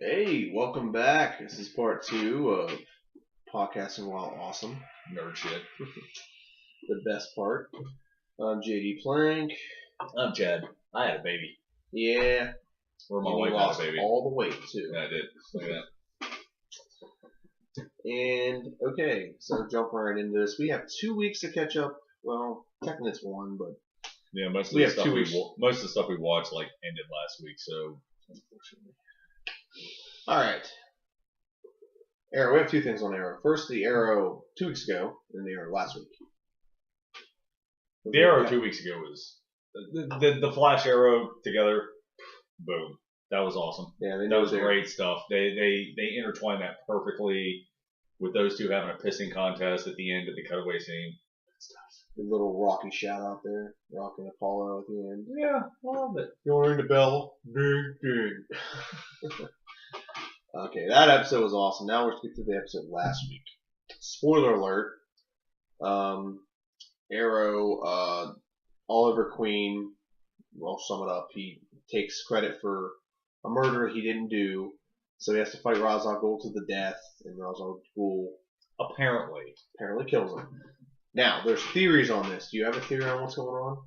Hey, welcome back. This is part two of Podcasting While Awesome. Nerd shit. The best part. I'm JD Plank. I'm Chad. I had a baby. Yeah. Or my and you wife lost had a baby. all the weight, too. Yeah, I did. Look at that. And, okay, so jumping right into this. We have 2 weeks to catch up. Well, technically it's one, but Yeah, most of We the have stuff 2 we weeks. most of the stuff we watched ended last week. So unfortunately. Alright. Arrow. We have two things on Arrow. First, the Arrow 2 weeks ago, and the Arrow last week. the Arrow 2 weeks ago was the Flash Arrow together. Boom. That was awesome. Yeah, they That know was they're- great stuff. They intertwined that perfectly with those two having a pissing contest at the end of the cutaway scene. The little Rocky shout out there. Rock and Apollo at the end. Yeah, I love it. You'll ring the bell. Ding, ding. Okay, that episode was awesome. Now we're speaking to the episode last week. Spoiler alert. Arrow, Oliver Queen, well, sum it up. He takes credit for a murder he didn't do, so he has to fight Ra's al Ghul to the death, and Ra's al Ghul Apparently. apparently kills him. Now, there's theories on this. Do you have a theory on what's going on?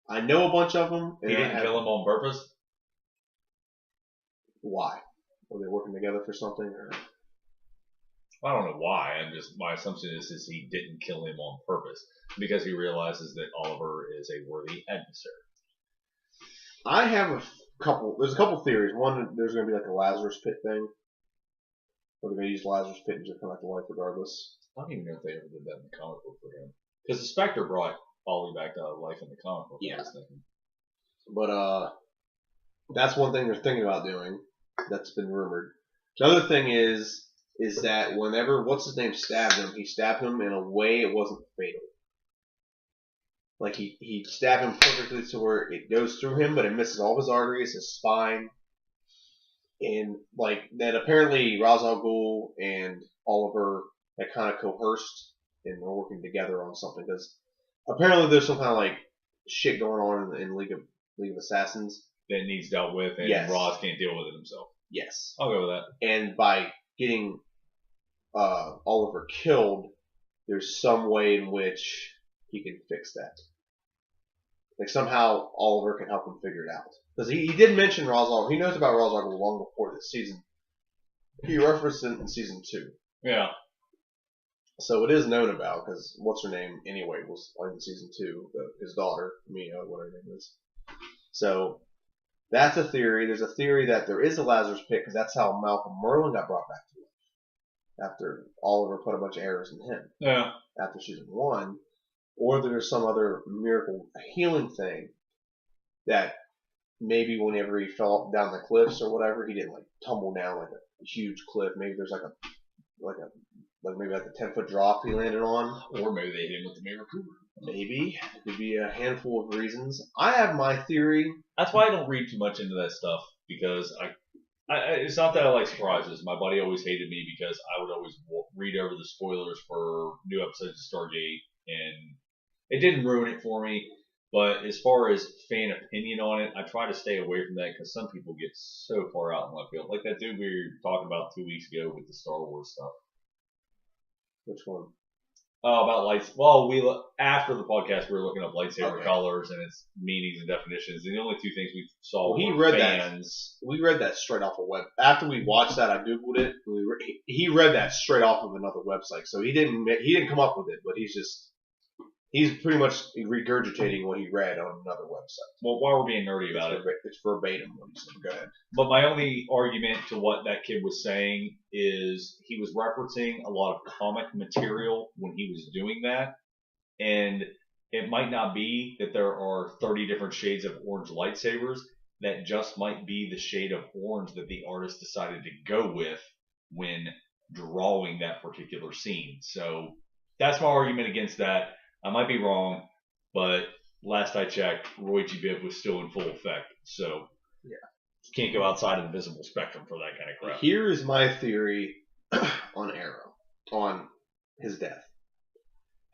I know a bunch of them. He didn't kill him on purpose? Why? Were they working together for something? Or? I don't know why. My assumption is he didn't kill him on purpose because he realizes that Oliver is a worthy adversary. I have there's a couple theories. One, there's going to be like a Lazarus Pit thing. Where they're going to use Lazarus Pit and just come back to life regardless. I don't even know if they ever did that in the comic book for him. Because the Spectre brought Ollie back to life in the comic book. Yeah. I was thinking. But that's one thing they're thinking about doing. That's been rumored. The other thing is that whenever what's his name stabbed him, he stabbed him in a way it wasn't fatal. Like he stabbed him perfectly to where it goes through him, but it misses all of his arteries, his spine, and like that. Apparently, Ra's al Ghul and Oliver had kind of coerced and are working together on something because apparently there's some kind of like shit going on in League of Assassins. That needs dealt with, and Yes. Ross can't deal with it himself. Yes. I'll go with that. And by getting Oliver killed, there's some way in which he can fix that. Like somehow Oliver can help him figure it out. Because he did mention Ra's al Ghul. He knows about Ra's al Ghul long before this season. He referenced it in season 2. Yeah. So it is known about, because what's her name anyway was in season 2, his daughter, Mia, whatever her name is. So that's a theory. There's a theory that there is a Lazarus Pit, because that's how Malcolm Merlin got brought back to life. After Oliver put a bunch of arrows in him. Yeah. After season 1. Or there's some other miracle healing thing that maybe whenever he fell down the cliffs or whatever, he didn't like tumble down like a huge cliff. Maybe there's maybe like a 10-foot drop he landed on. Or maybe they hit him with the miracle. Maybe. It could be a handful of reasons. I have my theory. That's why I don't read too much into that stuff because it's not that I like surprises. My buddy always hated me because I would always read over the spoilers for new episodes of Stargate, and it didn't ruin it for me. But as far as fan opinion on it, I try to stay away from that because some people get so far out in left field. Like that dude we were talking about 2 weeks ago with the Star Wars stuff. Which one? Oh, about lights. Well, after the podcast, we were looking up lightsaber Okay. colors and its meanings and definitions. And the only two things we saw Well, he were read fans. We read that straight off a web. After we watched that, I googled it. He read that straight off of another website. So he didn't come up with it, but he's pretty much regurgitating what he read on another website. Well, while we're being nerdy about it, It's verbatim what he said. Go ahead. but my only argument to what that kid was saying is he was referencing a lot of comic material when he was doing that, and it might not be that there are 30 different shades of orange lightsabers. That just might be the shade of orange that the artist decided to go with when drawing that particular scene. So that's my argument against that. I might be wrong, but last I checked, Roy G. Biv was still in full effect. So Yeah. can't go outside of the visible spectrum for that kind of crap. Here is my theory on Arrow, on his death.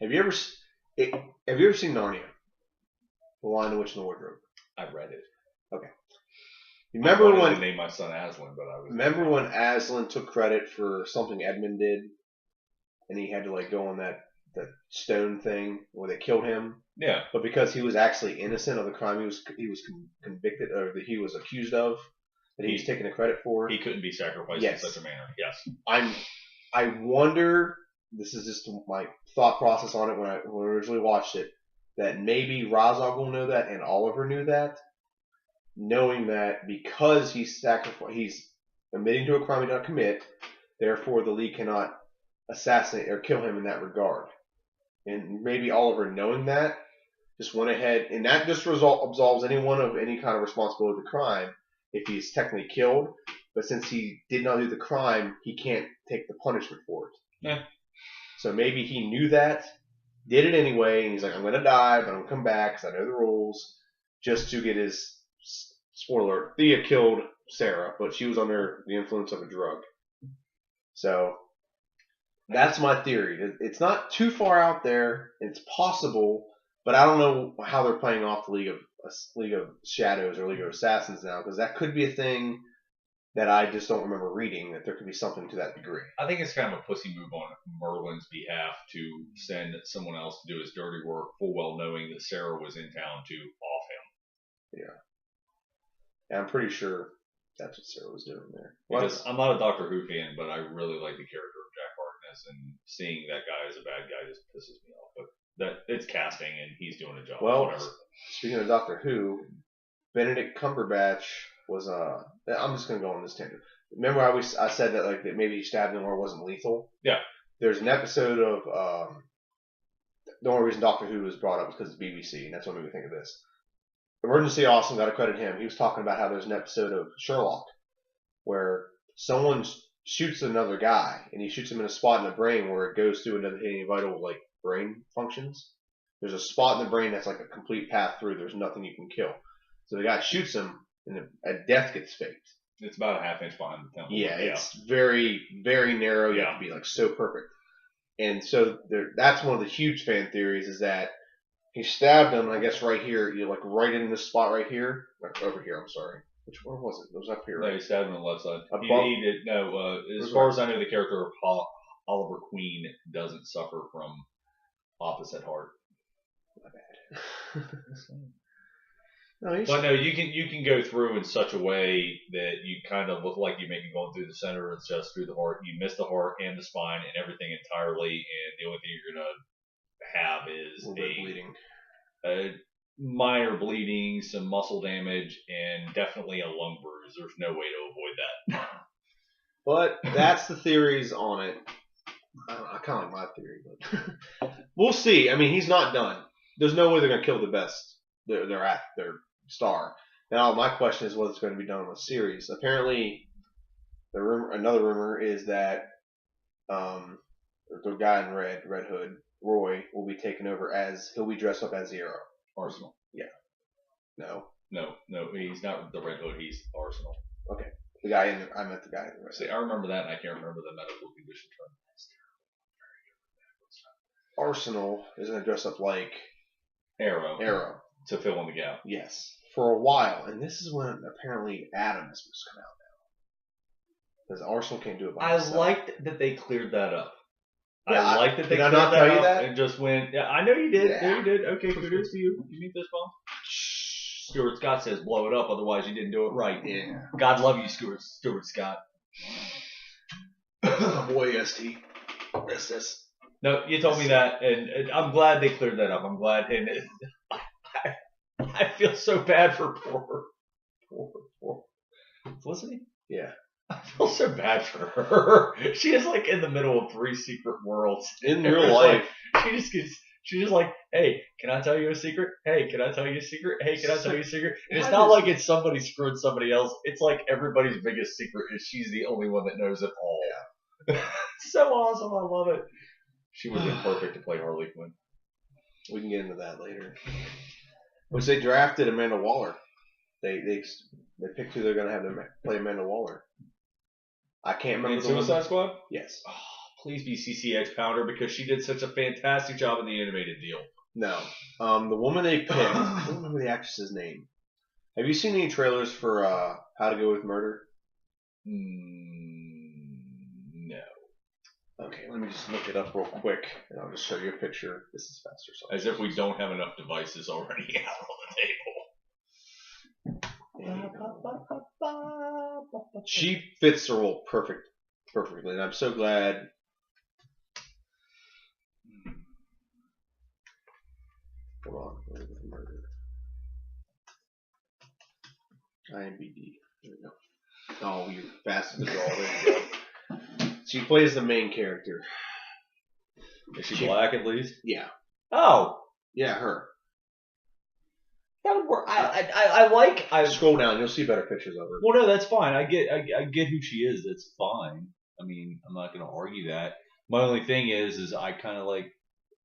Have you ever seen Narnia? The Lion, the Witch, and the Wardrobe? I read it. Remember I wanted when? to name my son Aslan, but I was. Remember when Aslan took credit for something Edmund did, and he had to like go on that stone thing where they killed him. Yeah. But because he was actually innocent of the crime he was convicted or that he was accused of, that he's taking the credit for. He couldn't be sacrificed Yes. in such a manner. Yes. I wonder. This is just my thought process on it when I originally watched it. That maybe Ra's al Ghul knew that and Oliver knew that, knowing that because he's admitting to a crime he did not commit, therefore the League cannot assassinate or kill him in that regard. And maybe Oliver, knowing that, just went ahead, and that just absolves anyone of any kind of responsibility of the crime if he's technically killed. But since he did not do the crime, he can't take the punishment for it. Yeah. So maybe he knew that, did it anyway, and he's like, I'm going to die, but I'm going to come back because I know the rules, just to get his, spoiler, Thea killed Sarah, but she was under the influence of a drug. So that's my theory. It's not too far out there. It's possible, but I don't know how they're playing off the League of Shadows or League of Assassins now, because that could be a thing that I just don't remember reading, that there could be something to that degree. I think it's kind of a pussy move on Merlin's behalf to send someone else to do his dirty work, full well knowing that Sarah was in town to off him. Yeah. And I'm pretty sure that's what Sarah was doing there. Because I'm not a Doctor Who fan, but I really like the character of Jack Harkness, and seeing that guy as a bad guy just pisses me off. But that it's casting, and he's doing a job. Well, whatever. Speaking of Doctor Who, Benedict Cumberbatch was I'm just gonna go on this tangent. Remember how I said that like that maybe he stabbed him or it wasn't lethal? Yeah. There's an episode of the only reason Doctor Who was brought up is because it's BBC, and that's what made me think of this. Emergency Awesome, gotta credit him. He was talking about how there's an episode of Sherlock where someone shoots another guy, and he shoots him in a spot in the brain where it goes through any vital like brain functions. There's a spot in the brain that's like a complete path through. There's nothing you can kill. So the guy shoots him, and a death gets faked. It's about a half inch behind the temple. Yeah, it's very, very narrow. You have to be like so perfect. And so that's one of the huge fan theories is that he stabbed him, I guess right here, like right in this spot right here. Like over here, I'm sorry. Where was it? It was up here, right? No, he stabbed him on the left side. He did. No, as far as I know, the character of Oliver Queen doesn't suffer from opposite heart. My bad. But no, you can go through in such a way that you kind of look like you may be going through the center. It's just through the heart. You miss the heart and the spine and everything entirely, and the only thing you're gonna have is bleeding, minor bleeding, some muscle damage, and definitely a lung bruise. There's no way to avoid that. But that's the theories on it. I kind of like my theory, but we'll see. I mean, he's not done. There's no way they're gonna kill the best. Their star. Now, my question is what's going to be done in the series. Apparently, another rumor is that the guy in Red Hood, Roy, will be taken over he'll be dressed up as Zero. Arsenal. Yeah. No, he's not the Red Hood. He's Arsenal. Okay. I meant the guy in the Red. See, I remember that, and I can't remember the medical condition term. Arsenal is going to dress up like Arrow. To fill in the gap. Yes. For a while. And this is when apparently Adam is supposed to come out now. Because Arsenal can't do it by himself. I liked that they cleared that up. Yeah, I liked that they cleared that tell you up that? and just went, yeah, I know you did. Yeah. No, you did. Okay, kudos to you. You meet this bump? Stuart Scott says blow it up, otherwise you didn't do it right. Yeah. God love you, Stuart Scott. Boy, ST. SS. No, you told me that, and I'm glad they cleared that up. I'm glad, and I feel so bad for poor Felicity. Yeah. I feel so bad for her. She is like in the middle of 3 secret worlds. In real life. Like, she's just like, hey, can I tell you a secret? Hey, can I tell you a secret? Hey, can I tell you a secret? And it's not like it's somebody screwed somebody else. It's like everybody's biggest secret is she's the only one that knows it all. Yeah. So awesome. I love it. She would have been perfect to play Harley Quinn. We can get into that later. Which they drafted Amanda Waller. They picked who they're going to have to play Amanda Waller. I can't remember. In Suicide Squad? Yes. Oh, please be CCH Pounder because she did such a fantastic job in the animated deal. No. The woman they picked, I don't remember the actress's name. Have you seen any trailers for How to Go with Murder? No. Okay, let me just look it up real quick, and I'll just show you a picture. This is faster. So As if we don't have enough devices already out on the table. She fits the role perfectly, and I'm so glad. Come on, Murder. IMDb. There we go. Oh, you're fast as a draw. There you go. She plays the main character. Is she black at least? Yeah. Oh, Yeah, her. that would work. I like. Scroll down, you'll see better pictures of her. Well, no, that's fine. I get who she is. That's fine. I mean, I'm not going to argue that. My only thing is I kind of like.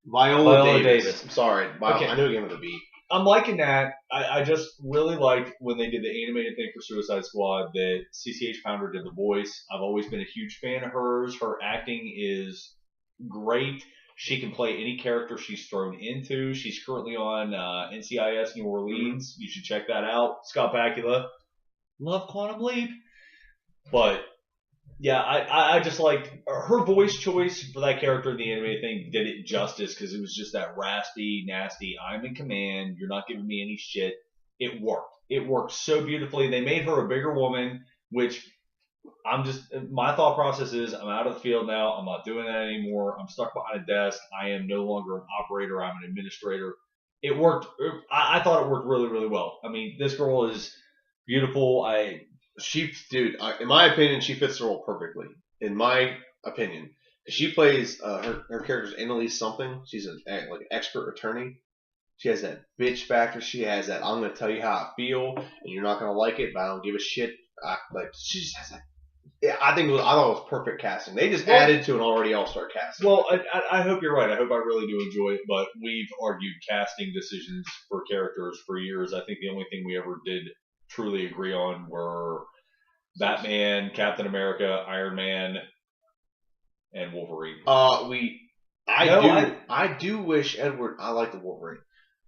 Viola Davis. I'm sorry. Okay. I knew it came with a B. I'm liking that. I just really liked when they did the animated thing for Suicide Squad that CCH Pounder did the voice. I've always been a huge fan of hers. Her acting is great. She can play any character she's thrown into. She's currently on NCIS New Orleans. You should check that out. Scott Bakula. Love Quantum Leap. But yeah, I just liked her voice choice for that character in the animated thing. Did it justice because it was just that raspy, nasty. I'm in command. You're not giving me any shit. It worked. It worked so beautifully. They made her a bigger woman, which my thought process is I'm out of the field now. I'm not doing that anymore. I'm stuck behind a desk. I am no longer an operator. I'm an administrator. It worked. I thought it worked really, really well. I mean, this girl is beautiful. In my opinion, she fits the role perfectly. In my opinion, she plays her character's Annalise something. She's an expert attorney. She has that bitch factor. She has that I'm going to tell you how I feel, and you're not going to like it, but I don't give a shit. She just has that. Yeah, I thought it was perfect casting. They just added to an already all-star casting. Well, I hope you're right. I hope I really do enjoy it. But we've argued casting decisions for characters for years. I think the only thing we ever did truly agree on were Batman, Captain America, Iron Man, and Wolverine. I do wish Edward. I like the Wolverine.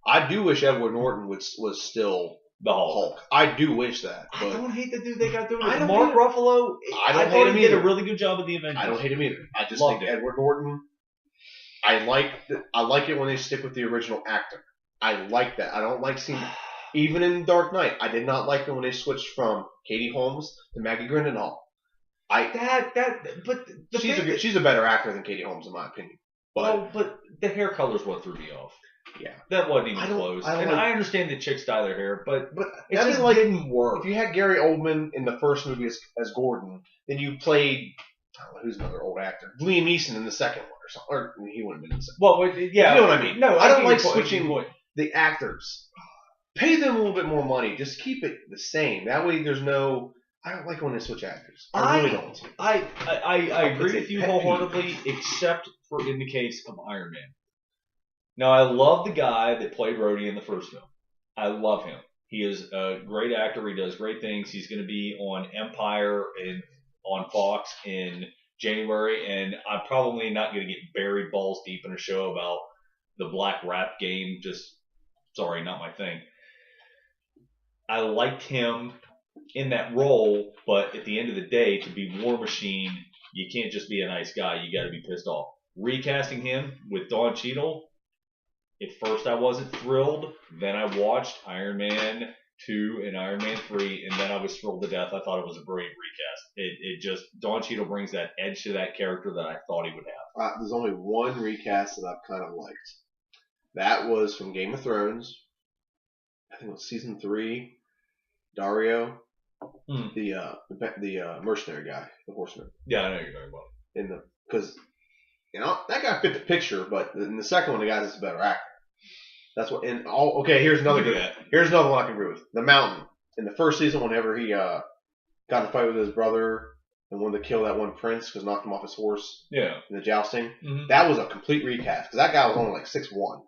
I do wish Edward Norton was still the Hulk. I do wish that. But I don't hate the dude they got doing I it. don't Mark hate Ruffalo. I don't I hate him thought he did either. a really good job of the Avengers. I don't hate him either. I just Loved think it. Edward Norton. I like it when they stick with the original actor. I like that. I don't like seeing. Even in Dark Knight, I did not like it when they switched from Katie Holmes to Maggie Gyllenhaal. She's a better actor than Katie Holmes in my opinion. But the hair colors what threw me off. Yeah, that wasn't even close. I understand that chicks dye their hair, but it just didn't work. If you had Gary Oldman in the first movie as Gordon, then you played who's another old actor, Liam Neeson in the second one or something, or he wouldn't have been in the second. Well, yeah, you know what I mean. No, I don't like switching the actors. Pay them a little bit more money. Just keep it the same. That way, there's no. I don't like when they switch actors. I really don't. I agree with you wholeheartedly, except for in the case of Iron Man. Now, I love the guy that played Rhodey in the first film. I love him. He is a great actor. He does great things. He's going to be on Empire and on Fox in January, and I'm probably not going to get buried balls deep in a show about the black rap game. Sorry, not my thing. I liked him in that role, but at the end of the day, to be War Machine, you can't just be a nice guy. You got to be pissed off. Recasting him with Don Cheadle, at first I wasn't thrilled. Then I watched Iron Man 2 and Iron Man 3, and then I was thrilled to death. I thought it was a brilliant recast. Don Cheadle brings that edge to that character that I thought he would have. There's only one recast that I've kind of liked. That was from Game of Thrones. I think it was season 3. Dario, the mercenary guy, the horseman. Yeah, I know you're talking about. Because that guy fit the picture, but in the second one, the guy's just a better actor. That's what. Okay, here's another good. Here's another one I can agree with. The Mountain in the first season, whenever he got in a fight with his brother and wanted to kill that one prince because knocked him off his horse. Yeah. In the jousting, mm-hmm. That was a complete recast because that guy was only like 6'1".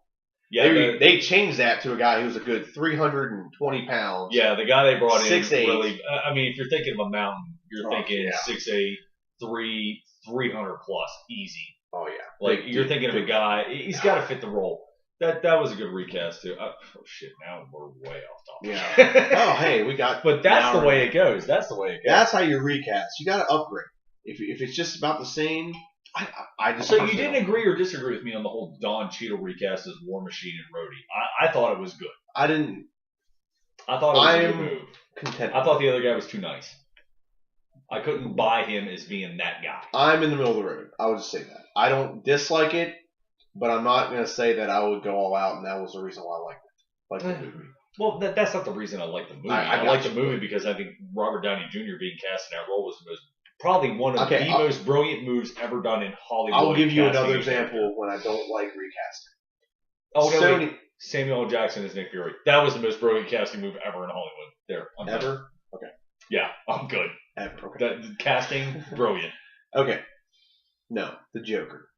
Yeah, they changed that to a guy who was a good 320 pounds. Yeah, the guy they brought in 6'8". really. I mean, if you're thinking of a mountain, you're thinking 6'8", 300 plus, easy. Oh yeah, Like you're thinking of a guy. He's got to fit the role. That was a good recast too. Oh shit! Now we're way off topic. Yeah. Oh, hey, we got. But that's the way it goes. That's the way it goes. That's how you recast. You got to upgrade. If it's just about the same, I just. So you didn't agree or disagree with me on the whole Don Cheadle recast as War Machine and Rhodey? I thought it was good. I didn't. I thought it was a good move. Content. I thought the other guy was too nice. I couldn't buy him as being that guy. I'm in the middle of the road. I would just say that. I don't dislike it, but I'm not going to say that I would go all out, and that was the reason why I liked it. Like the movie. Well, that's not the reason I like the movie. I like the movie because I think Robert Downey Jr. being cast in that role was probably one of the most brilliant moves ever done in Hollywood. I'll give you another example when I don't like recasting. Oh, no, wait. Samuel L. Jackson as Nick Fury. That was the most brilliant casting move ever in Hollywood. There. Ever? Okay. Yeah, I'm good. Ever. Okay. The casting, brilliant. Okay. No, the Joker.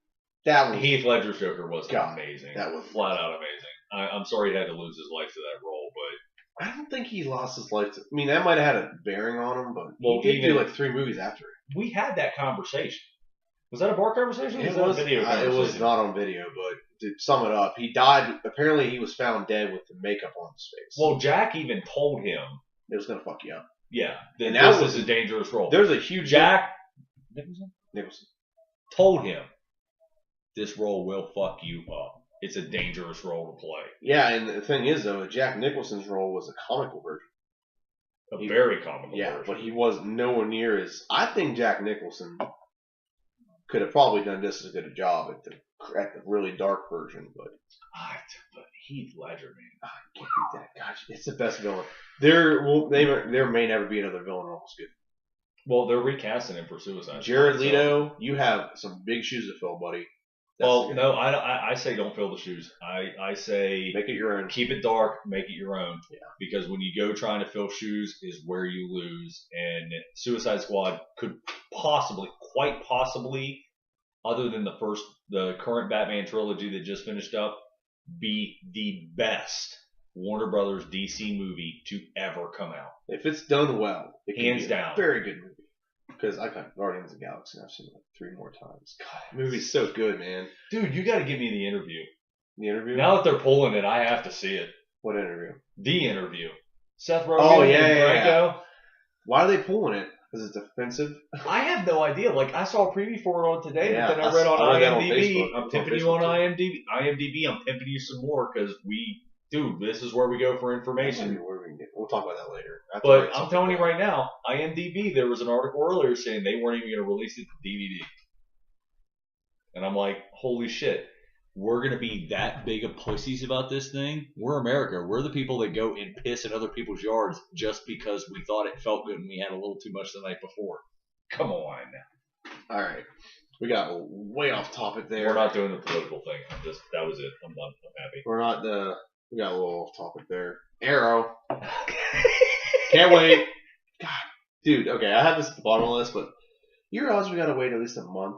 That was Heath Ledger's Joker was amazing. That was flat out amazing. I'm sorry he had to lose his life to that role, but I don't think he lost his life. I mean, that might have had a bearing on him, but he did do like 3 movies after it. We had that conversation. Was that a bar conversation? It was a video conversation? It was not on video, but to sum it up, he died. Apparently, he was found dead with the makeup on his face. Well, Jack even told him it was going to fuck you up. Yeah, this was a dangerous role. There's a huge Jack Nicholson told him this role will fuck you up. It's a dangerous role to play. Yeah, and the thing is, though, Jack Nicholson's role was a comical version. Very comical version. Yeah, but he was nowhere near as... I think Jack Nicholson could have probably done just as good a job at the really dark version, but Heath Ledger, man. I can't beat that. Gosh, it's the best villain. There may never be another villain almost good. Well, they're recasting him for Suicide. Jared Leto, you have some big shoes to fill, buddy. No, I say don't fill the shoes. I say make it your own. Keep it dark, make it your own. Yeah. Because when you go trying to fill shoes is where you lose. And Suicide Squad could quite possibly, other than the current Batman trilogy that just finished up, be the best Warner Brothers DC movie to ever come out. If it's done well, it can hands be down, a very good movie. Because I got Guardians of the Galaxy and I've seen it like 3 more times. God, that movie's so good, man. Dude, you got to give me the interview. The interview? Now that they're pulling it, I have to see it. What interview? The interview. Seth Rogen and Franco. Yeah. Why are they pulling it? Because it's offensive? I have no idea. Like, I saw a preview for it on today, but then I read on IMDb. I'm pimping you on IMDb. I'm pimping you some more because dude, this is where we go for information. We'll talk about that later. But I'm telling you right now, IMDb, there was an article earlier saying they weren't even going to release it to DVD. And I'm like, holy shit. We're going to be that big of pussies about this thing? We're America. We're the people that go and piss in other people's yards just because we thought it felt good and we had a little too much the night before. Come on. All right. We got way off topic there. We're not doing the political thing. That was it. I'm done. I'm happy. We got a little off topic there. Arrow. Can't wait. God. Dude, okay, I have this at the bottom of the list, but you realize we gotta wait at least a month?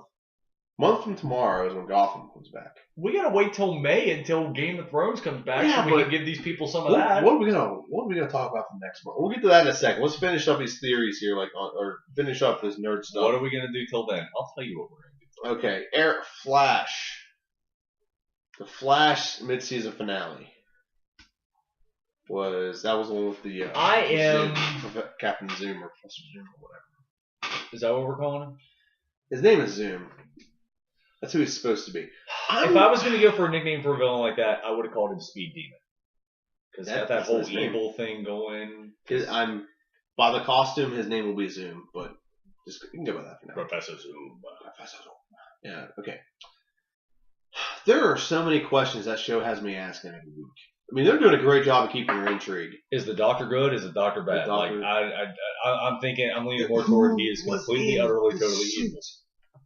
Month from tomorrow is when Gotham comes back. We gotta wait till May until Game of Thrones comes back so we can give these people some of that. What are we gonna talk about for next month? We'll get to that in a second. Let's finish up these theories here, or finish up this nerd stuff. What are we gonna do till then? I'll tell you what we're gonna do. Okay, Flash. The Flash mid-season finale. Was the one with the Captain Zoom or Professor Zoom or whatever. Is that what we're calling him? His name is Zoom. That's who he's supposed to be. If I was going to go for a nickname for a villain like that, I would have called him Speed Demon. Because he's got that whole evil thing going. By the costume, his name will be Zoom, but you can go by that for now. Professor Zoom. Yeah, okay. There are so many questions that show has me asking every week. I mean, they're doing a great job of keeping your intrigue. Is the Doctor good? Is the Doctor bad? I'm thinking, I'm leaning more toward he is completely, utterly, totally evil.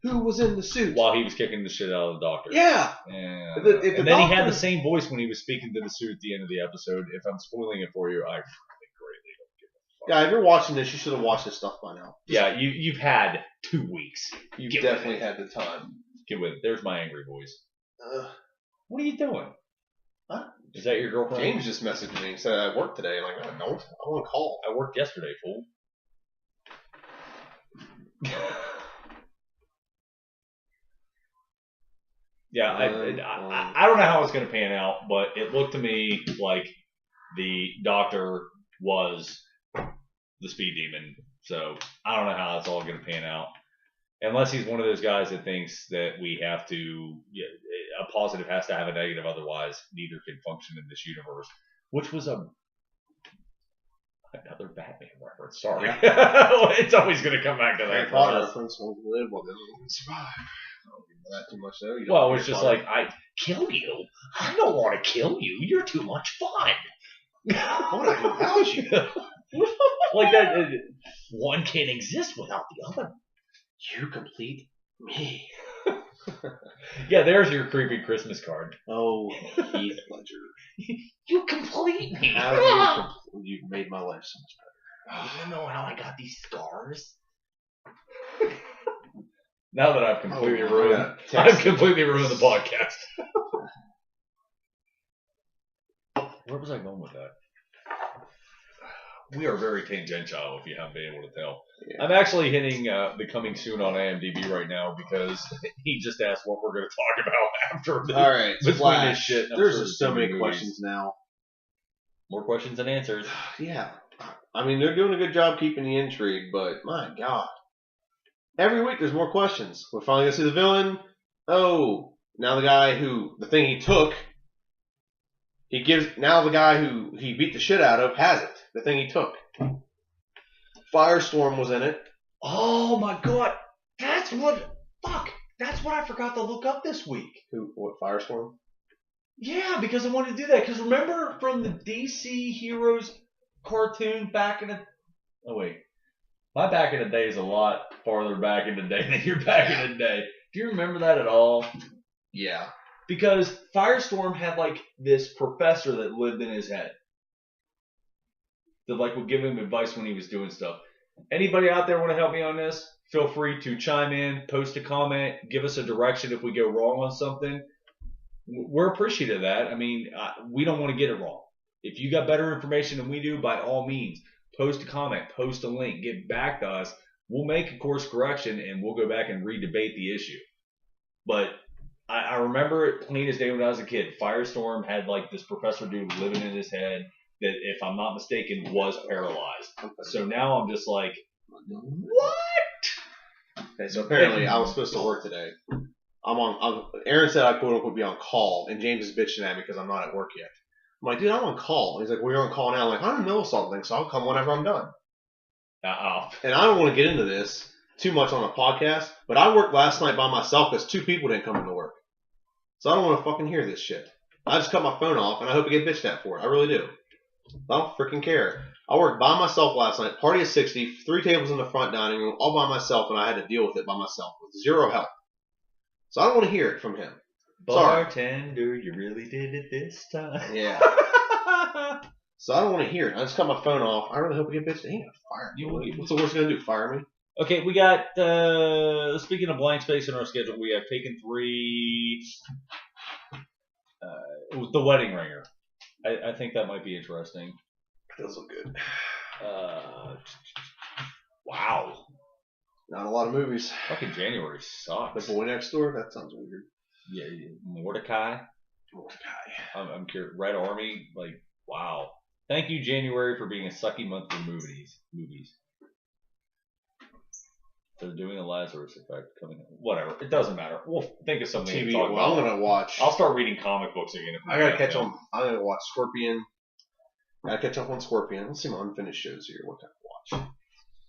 Who was in the suit? While he was kicking the shit out of the Doctor. Yeah. And then he had the same voice when he was speaking to the suit at the end of the episode. If I'm spoiling it for you, I greatly don't give a fuck. Yeah, if you're watching this, you should have watched this stuff by now. Yeah, you've had 2 weeks. You've definitely had the time. Get with it. There's my angry voice. What are you doing? Huh? Is that your girlfriend? James just messaged me and said I work today. I'm like, I don't. I want to call. I worked yesterday, fool. Yeah, I don't know how it's going to pan out, but it looked to me like the Doctor was the Speed Demon. So I don't know how it's all going to pan out. Unless he's one of those guys that thinks that we have to, a positive has to have a negative, otherwise neither can function in this universe. Which was another Batman reference. Sorry, it's always going to come back to that. Harry Potter reference won't live while the other one can survive. I don't give that too much though. Well, it was just like, I kill you. I don't want to kill you. You're too much fun. I want to devour you. Like that. One can't exist without the other. You complete me. Yeah, there's your creepy Christmas card. Oh, Heath Ledger. You complete me. You've made my life so much better. You know how I got these scars? Now that I've completely ruined the podcast. Where was I going with that? We are very tangential, if you haven't been able to tell. Yeah. I'm actually hitting the coming soon on IMDb right now because he just asked what we're going to talk about after this. All right, between this shit. There's just so many questions now. More questions than answers. Yeah. I mean, they're doing a good job keeping the intrigue, but my God. Every week there's more questions. We're finally going to see the villain. Oh, now the thing he took, now the guy who he beat the shit out of has it. The thing he took. Firestorm was in it. Oh my God. That's what I forgot to look up this week. What, Firestorm? Yeah, because I wanted to do that. Because remember from the DC Heroes cartoon back in the... Oh, wait. My back in the day is a lot farther back in the day than your back in the day. Do you remember that at all? Yeah. Because Firestorm had like this professor that lived in his head. That like would give him advice when he was doing stuff. Anybody out there want to help me on this? Feel free to chime in, post a comment, give us a direction if we go wrong on something. We're appreciative of that. I mean, we don't want to get it wrong. If you got better information than we do, by all means, post a comment, post a link, get back to us. We'll make a course correction and we'll go back and re-debate the issue. But I remember it plain as day when I was a kid. Firestorm had like this professor dude living in his head that, if I'm not mistaken, was paralyzed. So now I'm just like, what? Okay, so apparently I was supposed to work today. Aaron said I quote unquote be on call, and James is bitching at me because I'm not at work yet. I'm like, dude, I'm on call. And he's like, well, you're on call now. I'm like, I'm in the middle of something, so I'll come whenever I'm done. And I don't want to get into this too much on a podcast, but I worked last night by myself because 2 people didn't come into work. So I don't want to fucking hear this shit. I just cut my phone off, and I hope I get bitched at for it. I really do. I don't freaking care. I worked by myself last night, party of 60, 3 tables in the front dining room, all by myself, and I had to deal with it by myself with 0 help. So I don't want to hear it from him. Bartender, you really did it this time. Yeah. So I don't want to hear it. I just cut my phone off. I really hope we get bitched. He ain't gonna fire me. What's the worst gonna do? Fire me? Okay, we got, speaking of blank space in our schedule, we have taken 3, The Wedding Ringer. I think that might be interesting. Those look good. Wow. Not a lot of movies. Fucking January sucks. The Boy Next Door? That sounds weird. Yeah, Mordecai. I'm curious. Red Army, like, wow. Thank you, January, for being a sucky month for movies. They're doing a Lazarus Effect coming in. Whatever. It doesn't matter. We'll think of something TV. to talk about. I'm going to watch. I'll start reading comic books again. I got to catch on. I'm going to watch Scorpion. I got to catch up on Scorpion. Let's see my unfinished shows here. What can I watch?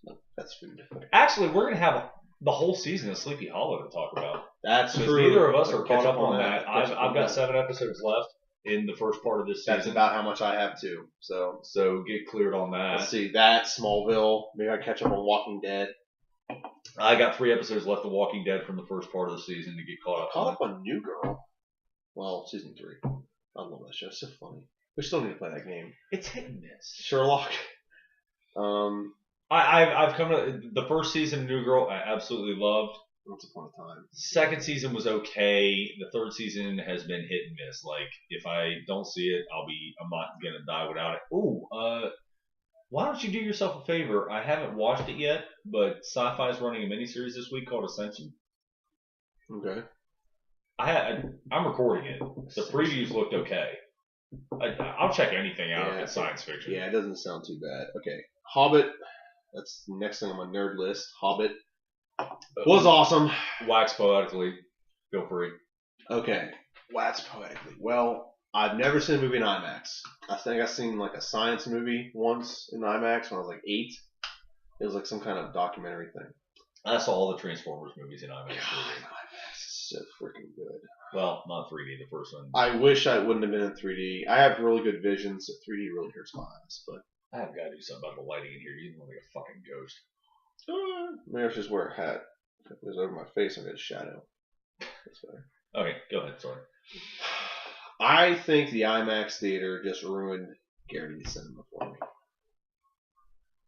No, that's food. Actually, we're going to have the whole season of Sleepy Hollow to talk about. That's true. Neither of us are caught up on that. I've got 7 episodes left in the first part of this season. That's about how much I have too. So get cleared on that. Let's see. That, Smallville. Maybe I catch up on Walking Dead. I got 3 episodes left of Walking Dead from the first part of the season to get caught up. Caught up on New Girl. Well, season 3. I love that show. It's so funny. We still need to play that game. It's hit and miss. Sherlock. I've come to the first season of New Girl. I absolutely loved. Once upon a time. Second season was okay. The third season has been hit and miss. Like, if I don't see it, I'm not gonna die without it. Ooh, why don't you do yourself a favor? I haven't watched it yet, but Sci-Fi's running a miniseries this week called Ascension. Okay. I'm recording it. The previews looked okay. I'll check anything out if it's science fiction. Yeah, it doesn't sound too bad. Okay, Hobbit. That's the next thing on my nerd list. Hobbit was awesome. Wax poetically. Feel free. Okay, wax poetically. Well, I've never seen a movie in IMAX. I think I've seen like a science movie once in IMAX when I was like 8. It was like some kind of documentary thing. I saw all the Transformers movies in IMAX. God, IMAX is so freaking good. Well, not 3D, the first one. I wish I wouldn't have been in 3D. I have really good vision, so 3D really hurts my eyes. But I've got to do something about the lighting in here. You look like a fucking ghost. maybe I should just wear a hat. If it was over my face, I'd get a shadow. That's better. Okay, go ahead. Sorry. I think the IMAX theater just ruined Gary Cinema for me.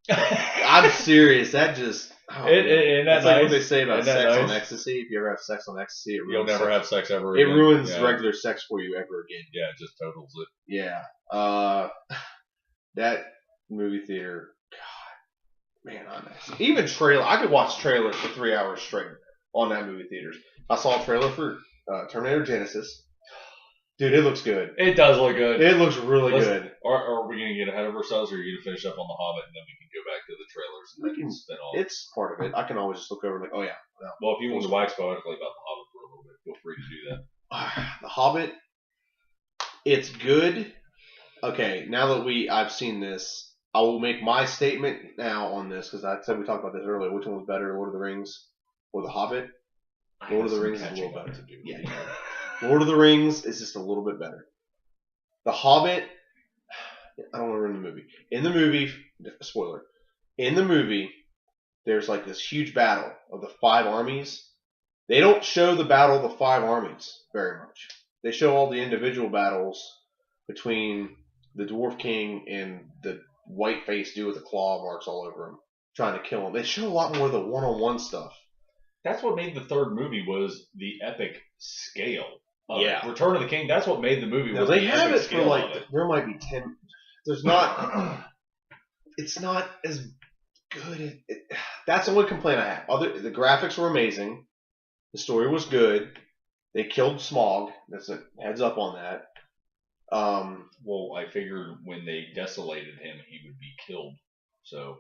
I'm serious. That just. That's like what they say about sex on ecstasy. If you ever have sex on ecstasy, it ruins you'll never have sex ever again. It ruins regular sex for you ever again. Yeah, it just totals it. Yeah. That movie theater, God, man, IMAX. Even trailer. I could watch trailers for 3 hours straight on that movie theaters. I saw a trailer for Terminator Genesis. Dude, it looks good. It does look good. It looks really good. Are we going to get ahead of ourselves, or are you going to finish up on The Hobbit, and then we can go back to the trailers and we can spin off? It's part of it. I can always just look over and like, oh yeah. No. Well, if you want to wax poetically about The Hobbit for a little bit, feel free to do that. The Hobbit, it's good. Okay, now that I've seen this, I will make my statement now on this, because I said we talked about this earlier. Which one was better, Lord of the Rings or The Hobbit? Lord of the Rings is a little better. Yeah. Lord of the Rings is just a little bit better. The Hobbit, I don't want to ruin the movie. In the movie, spoiler, in the movie, there's like this huge battle of the 5 armies. They don't show the battle of the 5 armies very much. They show all the individual battles between the Dwarf King and the white-faced dude with the claw marks all over him, trying to kill him. They show a lot more of the one-on-one stuff. That's what made the third movie was the epic scale. Yeah. Return of the King, that's what made the movie. Now, they have it for like, there might be 10. There's not, it's not as good. That's the only complaint I have. The graphics were amazing. The story was good. They killed Smaug. That's a heads up on that. Well, I figured when they desolated him, he would be killed. So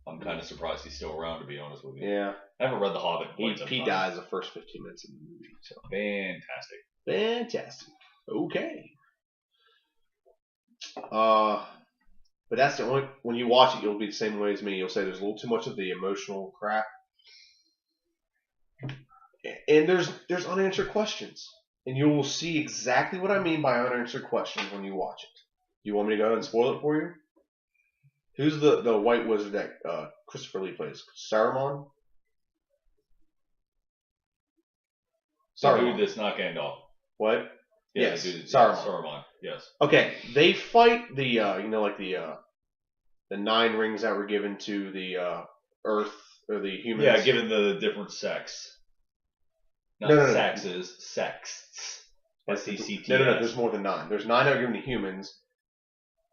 I'm kind of surprised he's still around, to be honest with you. Yeah. I haven't read The Hobbit. He dies the first 15 minutes of the movie. So. Fantastic. Okay. But that's the only. When you watch it, you'll be the same way as me. You'll say there's a little too much of the emotional crap, and there's unanswered questions, and you will see exactly what I mean by unanswered questions when you watch it. You want me to go ahead and spoil it for you? Who's the white wizard that Christopher Lee plays? Saruman? Dude that's not Gandalf. What? Yeah, yes, Saruman. Saruman. Yes. Okay, they fight the the 9 rings that were given to the Earth or the humans. Yeah, given the different sex. Not sexes, sexts. S-E-C-T-S. No, there's more than 9. There's 9 that were given to humans.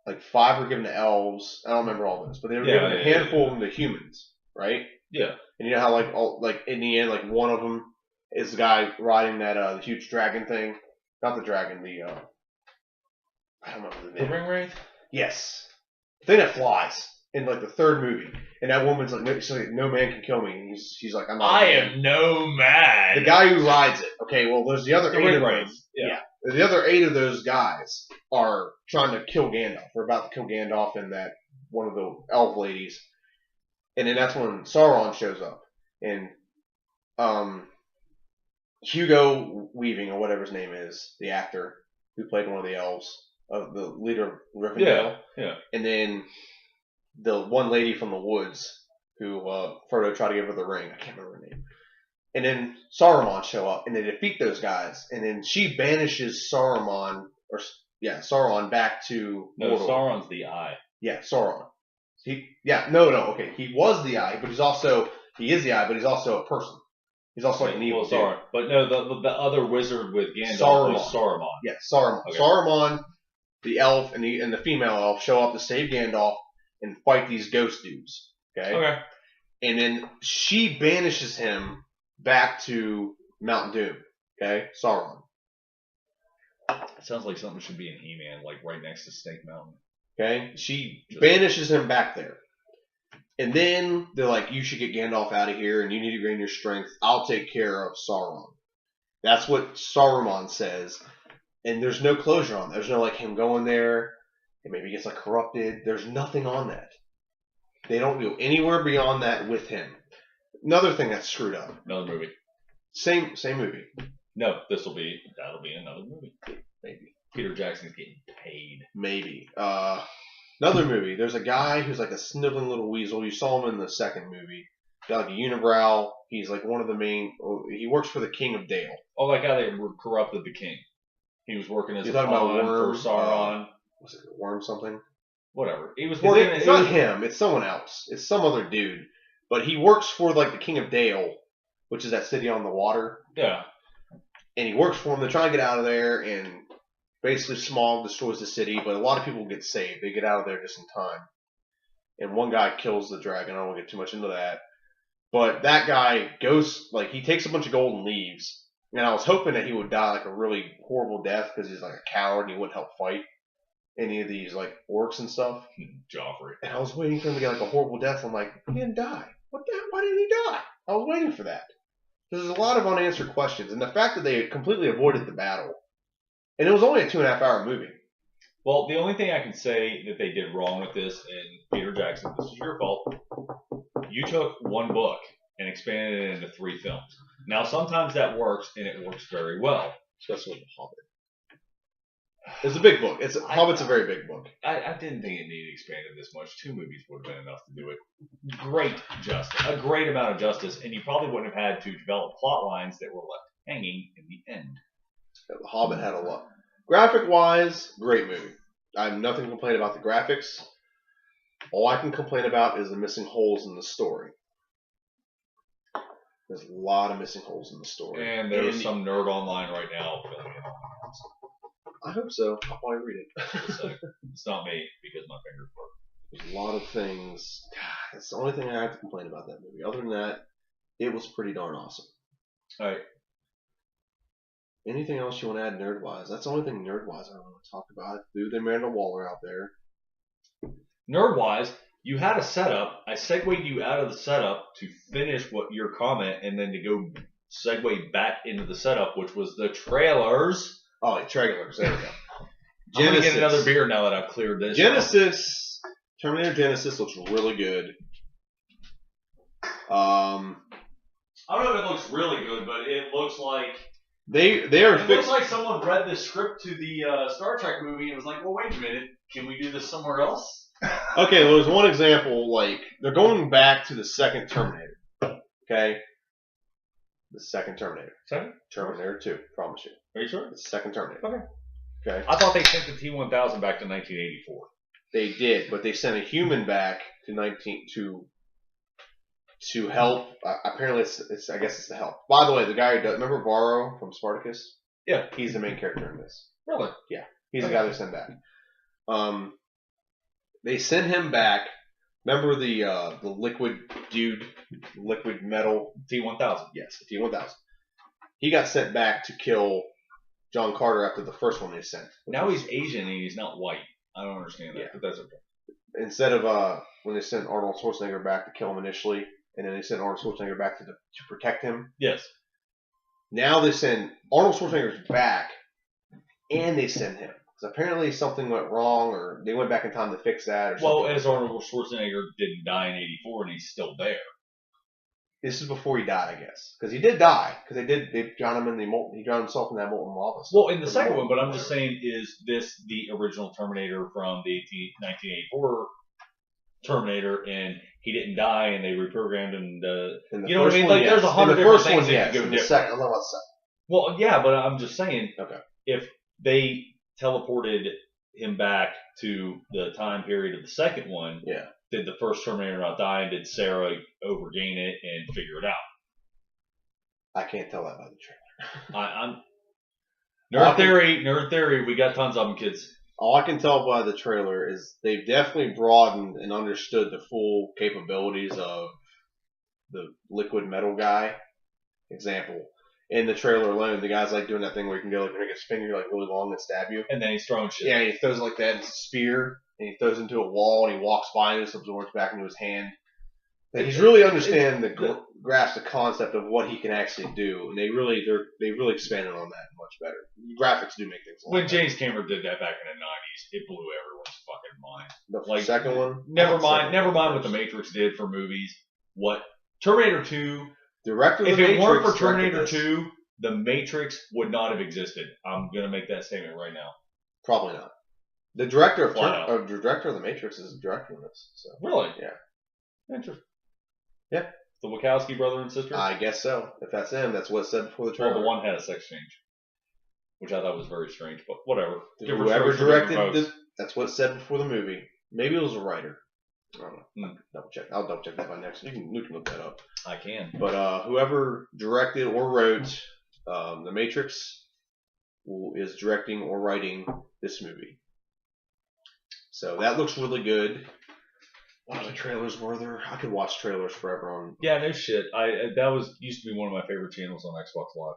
Like 5 were given to elves. I don't remember all those, but they were given a handful of them to humans, right? Yeah. And you know how in the end, like one of them is the guy riding that huge dragon thing. Not the dragon, I don't remember the name. The ring wraith? Yes. The thing that flies in like the 3rd movie. And that woman's like, she's like, no man can kill me. And she's like, I'm not. I am no man. The guy who rides it. Okay, well, there's the other 8 of them. Yeah. The other 8 of those guys are trying to kill Gandalf. They're about to kill Gandalf and that one of the elf ladies. And then that's when Sauron shows up. And Hugo Weaving, or whatever his name is, the actor who played one of the elves, of the leader of Rivendell. Yeah. And then the one lady from the woods who Frodo tried to give her the ring. I can't remember her name. And then Saruman show up, and they defeat those guys. And then she banishes Sauron back to Mordor. No, Sauron's the Eye. Yeah, Sauron. Okay. He was the Eye, but he is the Eye, but he's also a person. He's also like an evil Sauron. But no, the other wizard with Gandalf was Saruman. Yeah, Saruman. Okay. Saruman, the elf, and the female elf show up to save Gandalf and fight these ghost dudes. Okay. And then she banishes him back to Mount Doom. Okay, Sauron. It sounds like something should be in He-Man, like right next to Snake Mountain. Okay, she banishes him back there. And then they're like, you should get Gandalf out of here and you need to gain your strength. I'll take care of Sauron. That's what Saruman says. And there's no closure on that. There's no like him going there and maybe he gets like corrupted. There's nothing on that. They don't go anywhere beyond that with him. Another thing that's screwed up. Another movie. Same movie. No, that'll be another movie. Maybe. Peter Jackson's getting paid. Maybe. Another movie. There's a guy who's like a sniveling little weasel. You saw him in the second movie. Got like a unibrow. He's like one of the main. He works for the King of Dale. Oh, that guy that corrupted the king. He was working as You're a talking about pawn Worm, for Sauron. Was it Worm something? Whatever. He was working. It's not him. It's someone else. It's some other dude. But he works for like the King of Dale, which is that city on the water. Yeah. And he works for him. They're trying to get out of there, and basically Smaug destroys the city. But a lot of people get saved. They get out of there just in time. And one guy kills the dragon. I don't want to get too much into that. But that guy goes, like, he takes a bunch of gold and leaves. And I was hoping that he would die like a really horrible death because he's like a coward and he wouldn't help fight any of these like orcs and stuff. Joffrey. And I was waiting for him to get like a horrible death. I'm like, he didn't die. What the? Why didn't he die? I was waiting for that. There's a lot of unanswered questions, and the fact that they completely avoided the battle, and it was only a 2.5 hour movie. Well, the only thing I can say that they did wrong with this, and Peter Jackson, this is your fault. You took one book and expanded it into 3 films. Now, sometimes that works, and it works very well. Especially with The Hobbit. It's a big book. Hobbit's a very big book. I didn't think it needed expanded this much. 2 movies would have been enough to do it. Great justice. A great amount of justice, and you probably wouldn't have had to develop plot lines that were left hanging in the end. Yeah, The Hobbit had a lot. Graphic-wise, great movie. I have nothing to complain about the graphics. All I can complain about is the missing holes in the story. There's a lot of missing holes in the story. And there's some nerd online right now filling in. I hope so. I'll probably read it. It's not me because my fingers work. There's a lot of things. God, that's the only thing I have to complain about that movie. Other than that, it was pretty darn awesome. All right. Anything else you want to add nerd-wise? That's the only thing nerd-wise I want to talk about. Threw the Amanda Waller out there. Nerd-wise, you had a setup. I segued you out of the setup to finish what your comment, and then to go segue back into the setup, which was the trailers. Oh, yeah, trailers. There we go. I'm going to get another beer now that I've cleared this. Genesis. Terminator Genesis looks really good. I don't know if it looks really good, but it looks like... It looks like someone read the script to the Star Trek movie and was like, well, wait a minute. Can we do this somewhere else? Okay, well, there's one example. Like, they're going back to the second Terminator. Okay? The second Terminator. Second? Terminator 2, promise you. Are you sure? The second Terminator. Okay. Okay. I thought they sent the T-1000 back to 1984. They did, but they sent a human back to help. Apparently, I guess it's to help. By the way, the guy who does, remember Varro from Spartacus? Yeah. He's the main character in this. Really? Yeah. He's the guy they sent back. They sent him back. Remember the liquid dude, liquid metal? T-1000. Yes, the T-1000. He got sent back to kill John Carter after the first one they sent. Now he's Asian and he's not white. I don't understand that, but that's okay. Instead of when they sent Arnold Schwarzenegger back to kill him initially, and then they sent Arnold Schwarzenegger back to protect him. Yes. Now they send Arnold Schwarzenegger's back, and they send him. Because apparently something went wrong, or they went back in time to fix that, or something. Well, as Arnold Schwarzenegger didn't die in '84, and he's still there. This is before he died, I guess. Because he did die. Because they drowned him in he drowned himself in that molten lava. Well, in the second one, but I'm just saying, is this the original Terminator from the 1984 Terminator, and he didn't die, and they reprogrammed him to, you know what I mean? Like, there's 100 different things that could go different. I don't know about the second. Well, yeah, but I'm just saying, okay, if they teleported him back to the time period of the second one, yeah. Did the first Terminator not die, and did Sarah overgain it and figure it out? I can't tell that by the trailer. I'm nerd theory. We got tons of them, kids. All I can tell by the trailer is they've definitely broadened and understood the full capabilities of the liquid metal guy. Example, in the trailer alone, the guy's like doing that thing where he can go like make his finger like really long and stab you. And then he's throwing shit. Yeah, he throws it like that. And it's a spear, and he throws it into a wall, and he walks by and it absorbs back into his hand. And he's really understanding grasp the concept of what he can actually do, and they really expanded on that much better. Graphics do make things. When James Cameron did that back in the '90s, it blew everyone's fucking mind. The second one. Never mind what the Matrix did for movies. What Terminator 2. Director. If it weren't for Terminator 2, the Matrix would not have existed. I'm gonna make that statement right now. Probably not. The director of the Matrix is the director of this. So. Really? Yeah. Interesting. Yeah. The Wachowski brother and sister? I guess so. If that's him, that's what it said before the trailer. Well, the one had a sex change, which I thought was very strange, but whatever. Whoever directed this, that's what it said before the movie. Maybe it was a writer. I don't know. Double check. I'll double check that by next. You can look that up. I can. But whoever directed or wrote The Matrix is directing or writing this movie. So that looks really good. What other trailers were there? I could watch trailers forever on. Yeah, no shit. That used to be one of my favorite channels on Xbox Live.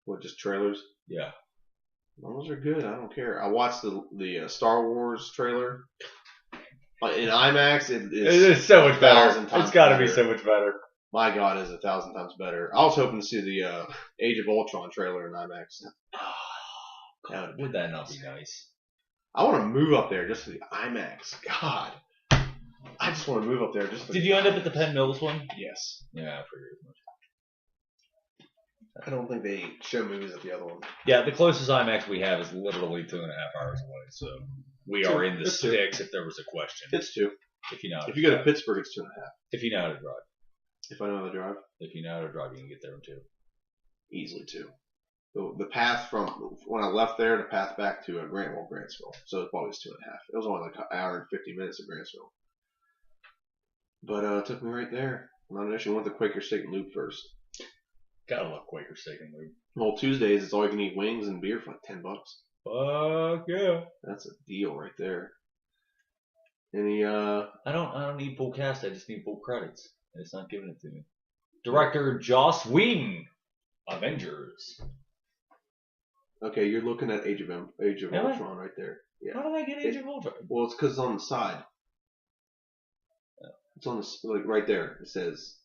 What, just trailers? Yeah. Those are good. I don't care. I watched the Star Wars trailer in IMAX. It is so much better. It's got to be so much better. My God, is 1,000 times better. I was hoping to see the Age of Ultron trailer in IMAX. Would that not be nice? I want to move up there just for the IMAX. God. I just want to move up there. Did you end up at the Penn Mills one? Yes. Yeah, I figured as much. I don't think they show movies at the other one. Yeah, the closest IMAX we have is literally 2.5 hours away, so we are in the sticks if there was a question. It's 2. If you know. If you go to Pittsburgh, it's 2.5. If you know how to drive. If I know how to drive. If you know how to drive, you can get there in 2. Easily 2. The path from when I left there, the path back to Grantsville. So it probably was 2.5. It was only like an hour and 50 minutes of Grantsville. But it took me right there. I actually went to Quaker Steak and Lube first. Gotta love Quaker Steak and Lube. Well, Tuesdays it's all you can eat wings and beer for like $10. Fuck yeah. That's a deal right there. Any I don't need full cast, I just need full credits. And it's not giving it to me. Director Joss Whedon. Avengers. Okay, you're looking at Age of Ultron right there. Yeah. How did I get Age of Ultron? Well, it's because it's on the side. It's on the right there. It says,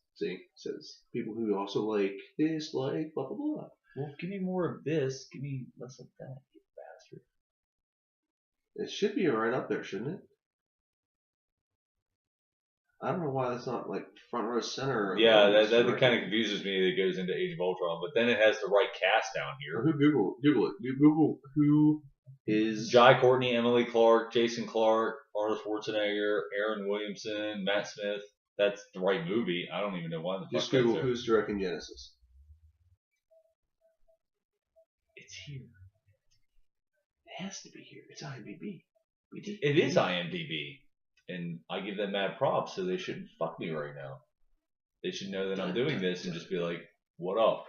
people who also like this, like blah blah blah. Well, give me more of this. Give me less of that, you bastard. It should be right up there, shouldn't it? I don't know why that's not like front row center. Yeah, that kind of confuses me that it goes into Age of Ultron, but then it has the right cast down here. Google it. Google who is Jai Courtney, Emily Clark, Jason Clarke, Arnold Schwarzenegger, Aaron Williamson, Matt Smith. That's the right movie. I don't even know why the fuck just Google who's directing Genesis. It's here. It has to be here. It's IMDb. It is IMDb. And I give them mad props, so they shouldn't fuck me right now. They should know that I'm doing this and just be like, what up?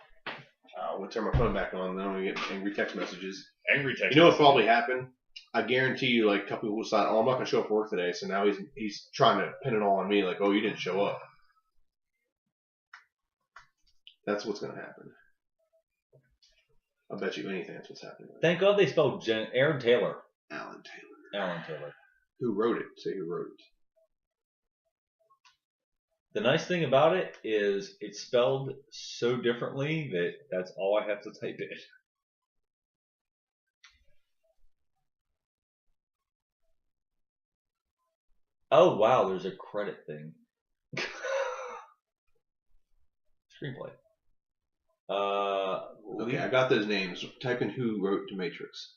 I'm going to turn my phone back on, then I'm going to get angry text messages. You know what probably happened? I guarantee you, like, a couple people decided, I'm not going to show up for work today, so now he's trying to pin it all on me, like, oh, you didn't show up. That's what's going to happen. I'll bet you anything that's what's happening. Thank God they spelled Aaron Taylor. Alan Taylor. Who wrote it? Say who wrote it. The nice thing about it is it's spelled so differently that that's all I have to type in. Oh wow, there's a credit thing. Screenplay. Okay, I got those names. Type in who wrote The Matrix.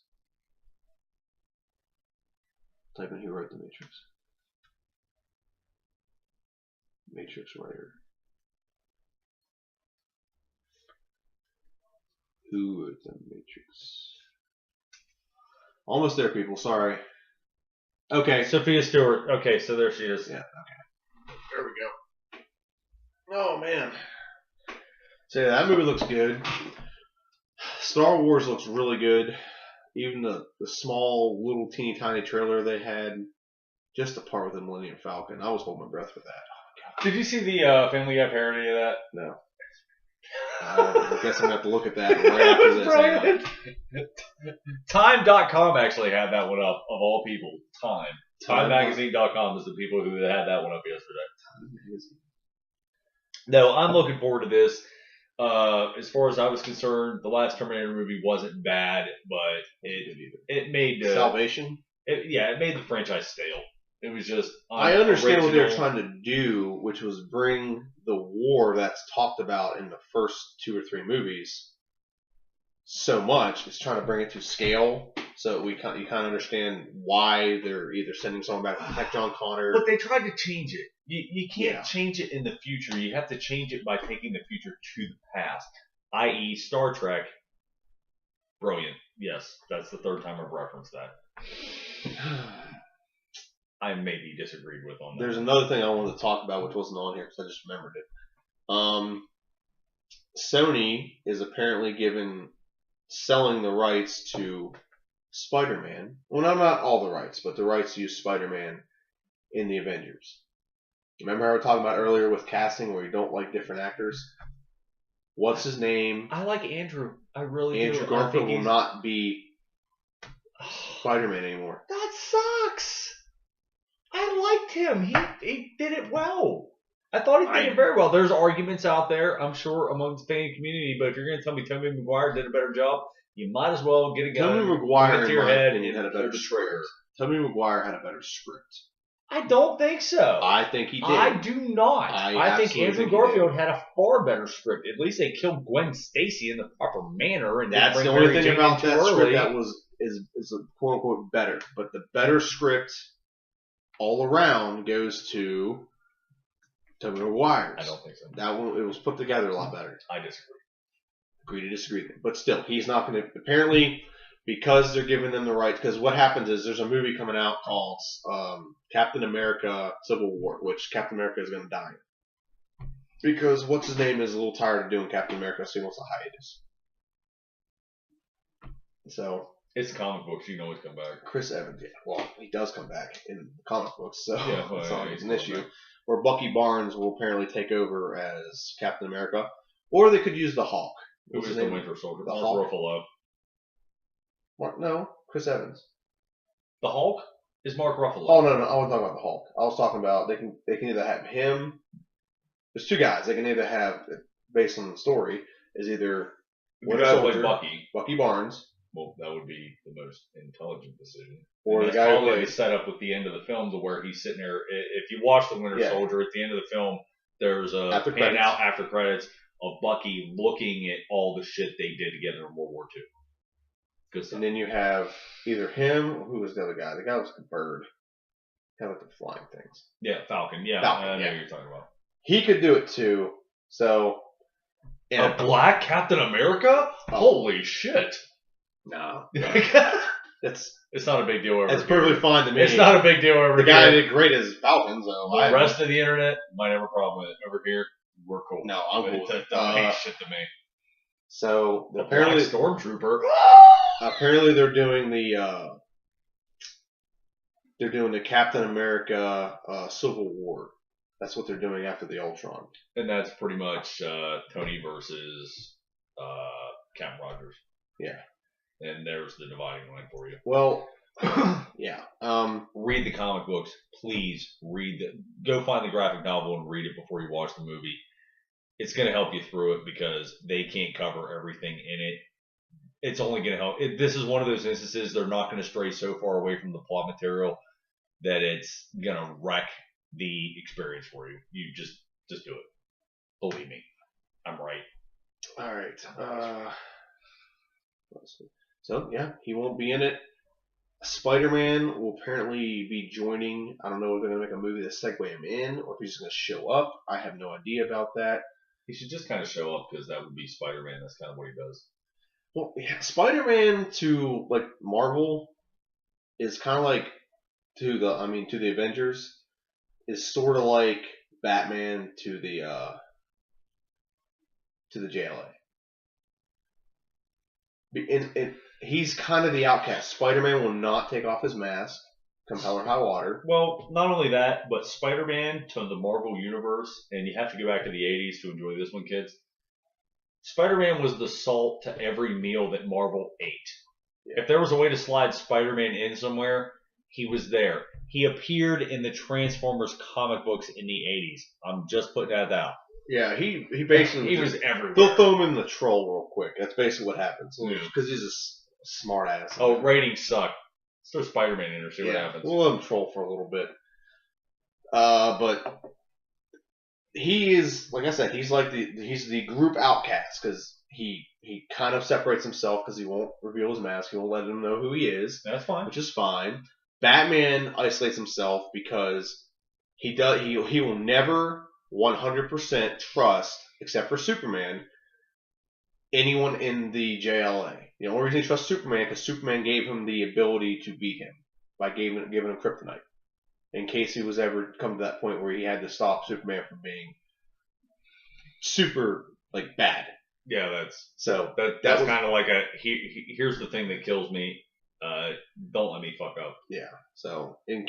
Type in who wrote The Matrix. Matrix writer. Who wrote The Matrix? Almost there, people. Sorry. Okay. Sophia Stewart. Okay, so there she is. Yeah, okay. There we go. Oh, man. So, yeah, that movie looks good. Star Wars looks really good. Even the small, little, teeny tiny trailer they had. Just the part with the Millennium Falcon. I was holding my breath for that. Oh, did you see the Family Guy parody of that? No. I guess I'm going to have to look at that right after this. Brilliant. Time.com actually had that one up, of all people. TimeMagazine.com is the people who had that one up yesterday. No, I'm looking forward to this. As far as I was concerned, the last Terminator movie wasn't bad, but it made Salvation. It made the franchise stale. It was just. I understand what they were trying to do, which was bring the war that's talked about in the first 2 or 3 movies so much. It's trying to bring it to scale, so you kind of understand why they're either sending someone back to protect John Connor. But they tried to change it. You can't change it in the future. You have to change it by taking the future to the past, i.e., Star Trek. Brilliant. Yes, that's the 3rd time I've referenced that. I maybe disagreed with on that. There's another thing I wanted to talk about, which wasn't on here because I just remembered it. Sony is apparently selling the rights to Spider-Man. Well, not all the rights, but the rights to use Spider-Man in the Avengers. Remember how we were talking about earlier with casting where you don't like different actors? What's his name? I like Andrew. I really do. Andrew Garfield will not be Spider-Man anymore. That sucks. I liked him. He did it well. I thought he did it very well. There's arguments out there, I'm sure, amongst the fan community, but if you're going to tell me Tobey Maguire did a better job, you might as well get a gun Tobey Maguire to your head and had a better script. Tobey Maguire had a better script. I don't think so. I think he did. I do not. I think Andrew Garfield had a far better script. At least they killed Gwen Stacy in the proper manner. And that's the only thing about that script that is a quote unquote better. But the better script all around goes to Tobey Maguire. I don't think so. That one, it was put together a lot better. I disagree. Agree to disagree. But still, he's not going to. Apparently, because they're giving them the right. Because what happens is there's a movie coming out called Captain America: Civil War, which Captain America is going to die in. Because what's his name is a little tired of doing Captain America, so he wants a hiatus. So it's comic books. You can always come back. Chris Evans, yeah. Well, he does come back in comic books, so yeah, it's not an issue. Or Bucky Barnes will apparently take over as Captain America, or they could use the Hulk. Who is the Winter Soldier? The Mark Hulk. Ruffalo. What? No, Chris Evans. The Hulk is Mark Ruffalo. Oh no, I wasn't talking about the Hulk. I was talking about they can either have him. There's 2 guys. They can either have, based on the story, is either Winter Soldier, Bucky Barnes. Well, that would be the most intelligent decision. Or the guy who plays the setup with the end of the film to where he's sitting there. If you watch the Winter Soldier at the end of the film, there's a handout after credits of Bucky looking at all the shit they did together in World War II. Good stuff. And then you have either him, or who was the other guy? The guy was the bird. Kind of like the flying things. Yeah, Falcon. Yeah, Falcon, I know what you're talking about. He could do it too. So, a black Captain America? Holy shit! No, it's not a big deal over It's here. perfectly fine to me. It's not a big deal over the here. The guy did great as Falcon, so the rest of the internet might have a problem with it. Over here, we're cool. No, I'm cool. It doesn't mean shit to me. So the apparently, Black Stormtrooper. Apparently, they're doing the Captain America Civil War. That's what they're doing after the Ultron. And that's pretty much Tony versus Captain Rogers. Yeah. And there's the dividing line for you. Well, yeah. Read the comic books, please. Go find the graphic novel and read it before you watch the movie. It's going to help you through it because they can't cover everything in it. It's only going to help. This is one of those instances they're not going to stray so far away from the plot material that it's going to wreck the experience for you. You just do it. Believe me, I'm right. All right. So yeah, he won't be in it. Spider-Man will apparently be joining. I don't know if they're gonna make a movie to segue him in, or if he's just gonna show up. I have no idea about that. He should just kind of show up because that would be Spider-Man. That's kind of what he does. Well, yeah, Spider-Man to like Marvel is kind of like to the Avengers is sort of like Batman to the JLA. And he's kind of the outcast. Spider-Man will not take off his mask, come hell or high water. Well, not only that, but Spider-Man to the Marvel Universe, and you have to go back to the 80s to enjoy this one, kids. Spider-Man was the salt to every meal that Marvel ate. Yeah. If there was a way to slide Spider-Man in somewhere, he was there. He appeared in the Transformers comic books in the 80s. I'm just putting that out. Yeah, he basically he was everywhere. They'll throw him in the troll real quick. That's basically what happens Yeah. because he's a smart ass. Oh, ratings suck. Let's throw Spider-Man in there, see what happens. We'll let him troll for a little bit. But he is, like I said, he's the group outcast because he kind of separates himself because he won't reveal his mask. He won't let them know who he is. That's fine. Which is fine. Batman isolates himself because he will never 100% trust, except for Superman, anyone in the JLA. The only reason he trusts Superman because Superman gave him the ability to beat him by giving him kryptonite. In case he was ever come to that point where he had to stop Superman from being super bad. Yeah, that's kind of like here's the thing that kills me. Don't let me fuck up. Yeah. So he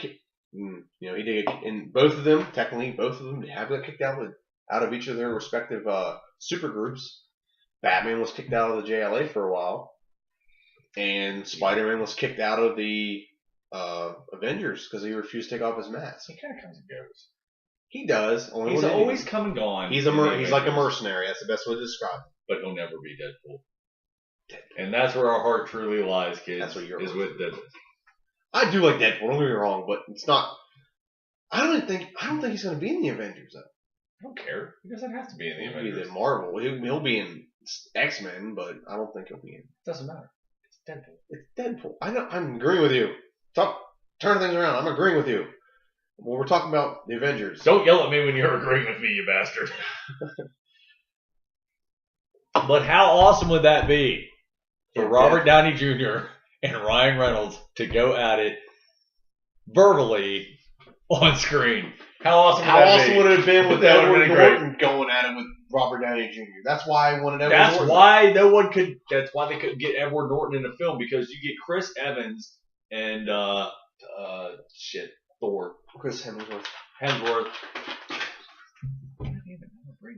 did in both of them. Technically, both of them have got kicked out of each of their respective super groups. Batman was kicked out of the JLA for a while, and Spider-Man was kicked out of the Avengers because he refused to take off his mask. He kind of comes and goes. He does. He's always come and gone. He's like a mercenary. That's the best way to describe him. But he'll never be Deadpool. And that's where our heart truly lies, kids. That's what is with Deadpool. I do like Deadpool. Don't get me wrong, but it's not. I don't think he's going to be in the Avengers though. I don't care. He doesn't have to be in the Avengers. He'll be in Marvel. He'll be in X-Men, but I don't think he'll be in. Doesn't matter. It's Deadpool. It's Deadpool. I know. I'm agreeing with you. Stop turning things around. I'm agreeing with you. Well, we're talking about the Avengers. Don't yell at me when you're agreeing with me, you bastard. But how awesome would that be for Robert Downey Jr. and Ryan Reynolds to go at it verbally on screen? How awesome would it have been with Edward Norton going at it with Robert Downey Jr.? That's why I wanted Edward Norton. That's why they couldn't get Edward Norton in the film, because you get Chris Evans and Thor. Chris Hemsworth.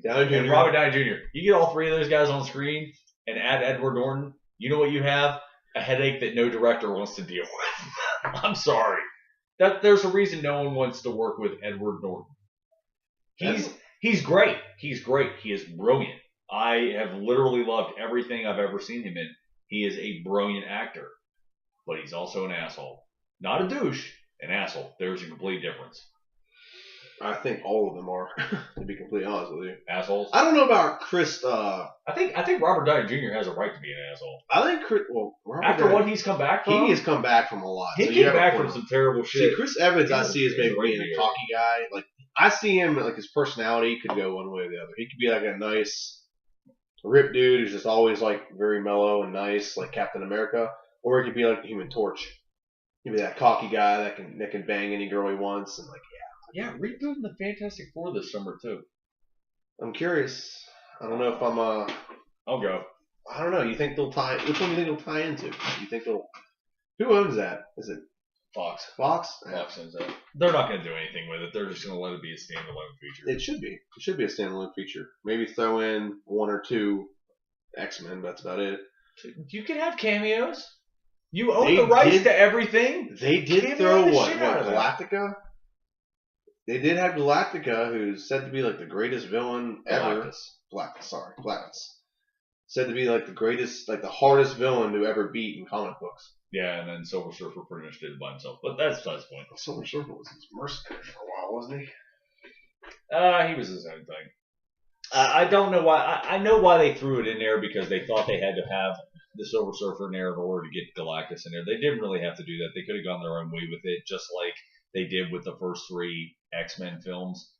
Downey Jr. And Robert Downey Jr. You get all three of those guys on screen and add Edward Norton, you know what you have? A headache that no director wants to deal with. I'm sorry. There's a reason no one wants to work with Edward Norton. He's great. He's great. He is brilliant. I have literally loved everything I've ever seen him in. He is a brilliant actor. But he's also an asshole. Not a douche, an asshole. There's a complete difference. I think all of them are, to be completely honest with you. Assholes? I don't know about Chris. I think Robert Downey Jr. has a right to be an asshole. I think Chris. Well, after what he's come back from, he has come back from a lot. He came back from some terrible shit. See, Chris Evans, I see as maybe being a cocky guy. Like I see him, like his personality could go one way or the other. He could be like a nice, ripped dude who's just always like very mellow and nice, like Captain America, or he could be like the Human Torch. He'd be that cocky guy that can bang any girl he wants and like. Yeah, rebooting the Fantastic Four this summer too. I'm curious. I don't know if I'm I'll go. I don't know. You think they'll tie? Which one do you think they'll tie into? You think they'll? Who owns that? Is it Fox? Fox owns that. They're not going to do anything with it. They're just going to let it be a standalone feature. It should be. It should be a standalone feature. Maybe throw in one or two X-Men. That's about it. You can have cameos. You own the rights to everything. They did throw what Galactica. They did have Galactica, who's said to be like the greatest villain ever. Galactus. Said to be like the greatest, like the hardest villain to ever beat in comic books. Yeah, and then Silver Surfer pretty much did it by himself. But that's besides the point. Silver Surfer was his mercenary for a while, wasn't he? He was his own thing. I don't know why. I know why they threw it in there, because they thought they had to have the Silver Surfer in there in order to get Galactus in there. They didn't really have to do that. They could have gone their own way with it, just like they did with the first 3 X-Men films.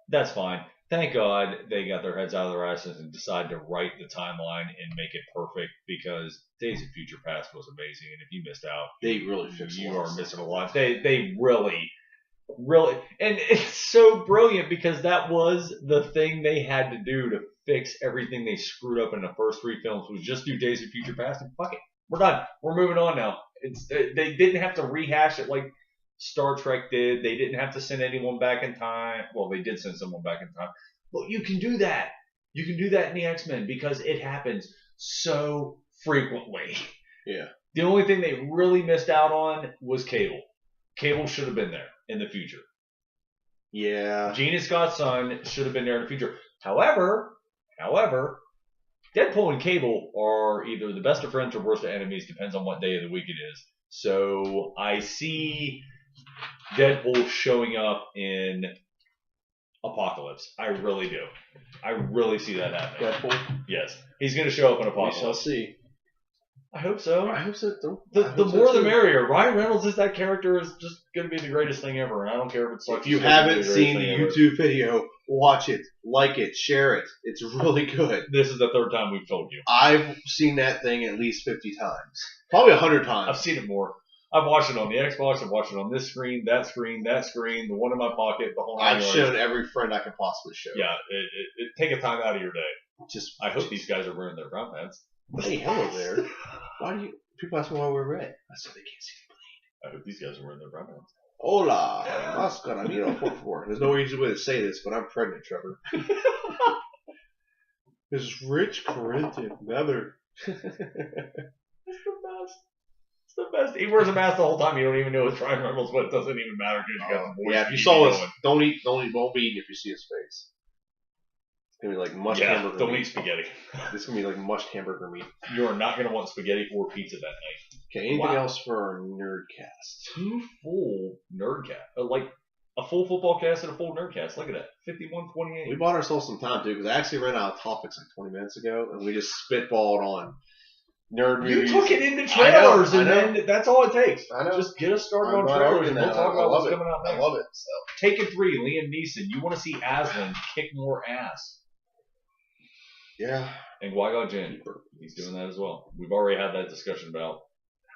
That's fine. Thank God they got their heads out of their asses and decided to write the timeline and make it perfect, because Days of Future Past was amazing, and if you missed out, they really fixed you are missing a lot. They really, and it's so brilliant, because that was the thing they had to do to fix everything they screwed up in the first 3 films, was just do Days of Future Past and fuck it, we're done. We're moving on now. They didn't have to rehash it like Star Trek did. They didn't have to send anyone back in time. Well, they did send someone back in time. But you can do that. You can do that in the X-Men because it happens so frequently. Yeah. The only thing they really missed out on was Cable. Cable should have been there in the future. Yeah. Gene Scott's son should have been there in the future. However, Deadpool and Cable are either the best of friends or worst of enemies, depends on what day of the week it is. So I see Deadpool showing up in Apocalypse. I really do. I really see that happening. Deadpool? Yes. He's going to show up in We Apocalypse. shall see. I hope so. I hope so. The more the merrier. Ryan Reynolds as that character is just going to be the greatest thing ever, and I don't care if it's like. If you haven't seen the YouTube video, watch it, like it, share it. It's really good. This is the third time we've told you. I've seen that thing at least 50 times. Probably 100 I've times. seen it more. I've watched it on the Xbox. I've watched it on this screen, that screen, the one in my pocket, the whole. I've shown every friend I can possibly show. Yeah, take a time out of your day. Just. I hope these guys are wearing their brown pants. Hey, hello there. Why do you? People ask me why we're red. I said they can't see the bleed. I hope these guys are wearing their brown pants. Hola, más caramelo, por favor. There's no easy way to say this, but I'm pregnant, Trevor. This rich Corinthian leather. It's the best. It's the best. He wears a mask the whole time. You don't even know it's Ryan Reynolds, but it doesn't even matter because you got the voice. Yeah, if you saw this, don't eat, won't be eating if you see his face. It's gonna be like mushed hamburger don't meat. eat spaghetti. This is gonna be like mushed hamburger meat. You are not going to want spaghetti or pizza that night. Okay, anything else for our nerdcast? 2 full nerdcast, like a full football cast and a full nerdcast. Look at that, 51-28. We bought ourselves some time too, because I actually ran out of topics like 20 minutes ago, and we just spitballed on nerd movies. You took it into trailers, I know. and then that's all it takes. I know. Just get us started I'm on not trailers, arguing and we'll that. talk I about love what's it. coming out next. I love it. So. Taken 3, Liam Neeson. You want to see Aslan kick more ass. Yeah. And Qui-Gon Jinn, he's doing that as well. We've already had that discussion about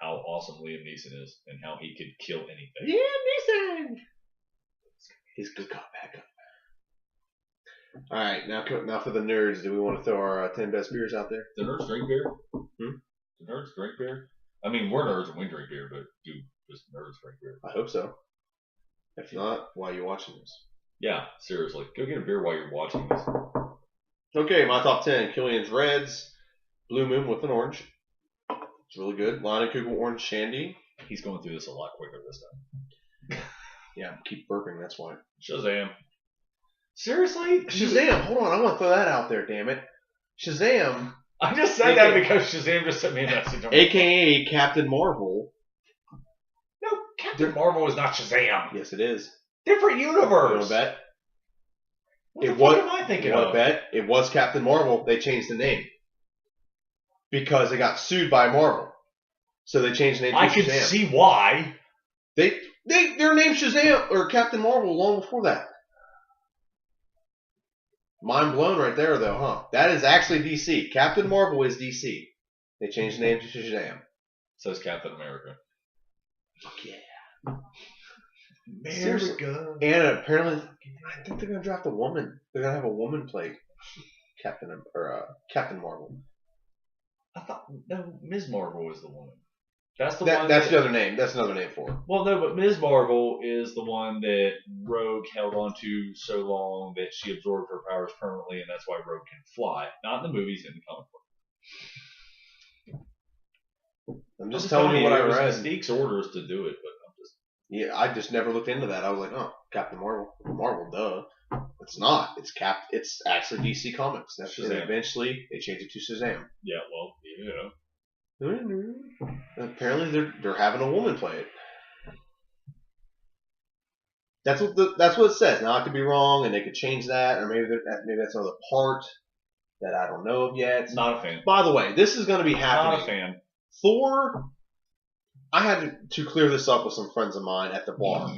how awesome Liam Neeson is and how he could kill anything. Liam Neeson! He's a good cop, bad cop. Alright, now for the nerds. Do we want to throw our 10 best beers out there? Do nerds drink beer? Do nerds drink beer? I mean, we're nerds and we drink beer, but do just nerds drink beer? I hope so. If not, why are you watching this? Yeah, seriously. Go get a beer while you're watching this. Okay, my top 10. Killian's Reds. Blue Moon with an orange. It's really good. Lion Kugel Orange Shandy. He's going through this a lot quicker this time. Yeah, keep burping, that's why. Shazam. Seriously? Shazam! Hold on, I want to throw that out there, damn it. Shazam, I just said that because Shazam just sent me a message. a.k.a. Captain Marvel. No, Captain Marvel is not Shazam. Yes, it is. Different You universe. want to bet? What the fuck am I thinking of? Bet? It was Captain Marvel. They changed the name. Because they got sued by Marvel. So they changed the name to I Shazam. can see why. Their name Shazam or Captain Marvel long before that. Mind blown right there though, huh? That is actually DC. Captain Marvel is DC. They changed the name to Shazam. Says Captain America. Fuck yeah. America. And apparently, I think they're gonna draft a woman. They're gonna have a woman play Captain Marvel. I thought Ms. Marvel was the woman. That's the That's one. the other name. That's another name for her. Well, no, but Ms. Marvel is the one that Rogue held on to so long that she absorbed her powers permanently, and that's why Rogue can fly. Not in the movies, in the comic book. I'm just telling you what I read. Mystique's orders to do it, but I'm just. Yeah, I just never looked into that. I was like, oh, Captain Marvel. Marvel, duh. It's not. It's actually DC Comics. And eventually, they changed it to Shazam. Yeah, well, yeah. And apparently, they're having a woman play it. That's what it says. Now I could be wrong, and they could change that, or maybe that's another part that I don't know of yet. Not a fan. By the way, this is going to be happening. Not a fan. Thor. I had to clear this up with some friends of mine at the bar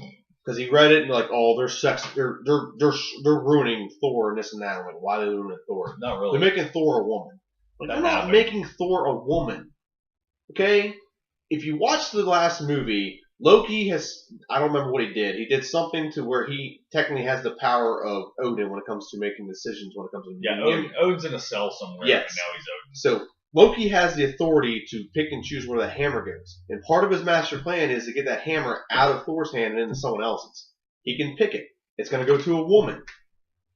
because he read it and like, oh, they're ruining Thor and this and that. I'm like, why are they ruining Thor? Not really. They're making Thor a woman. Like, they're not making Thor a woman. Okay? If you watch the last movie, Loki I don't remember what he did. He did something to where he technically has the power of Odin when it comes to making decisions when it comes to... Yeah, Odin's in a cell somewhere, yes. And now he's Odin. So, Loki has the authority to pick and choose where the hammer goes. And part of his master plan is to get that hammer out of Thor's hand and into someone else's. He can pick it. It's going to go to a woman.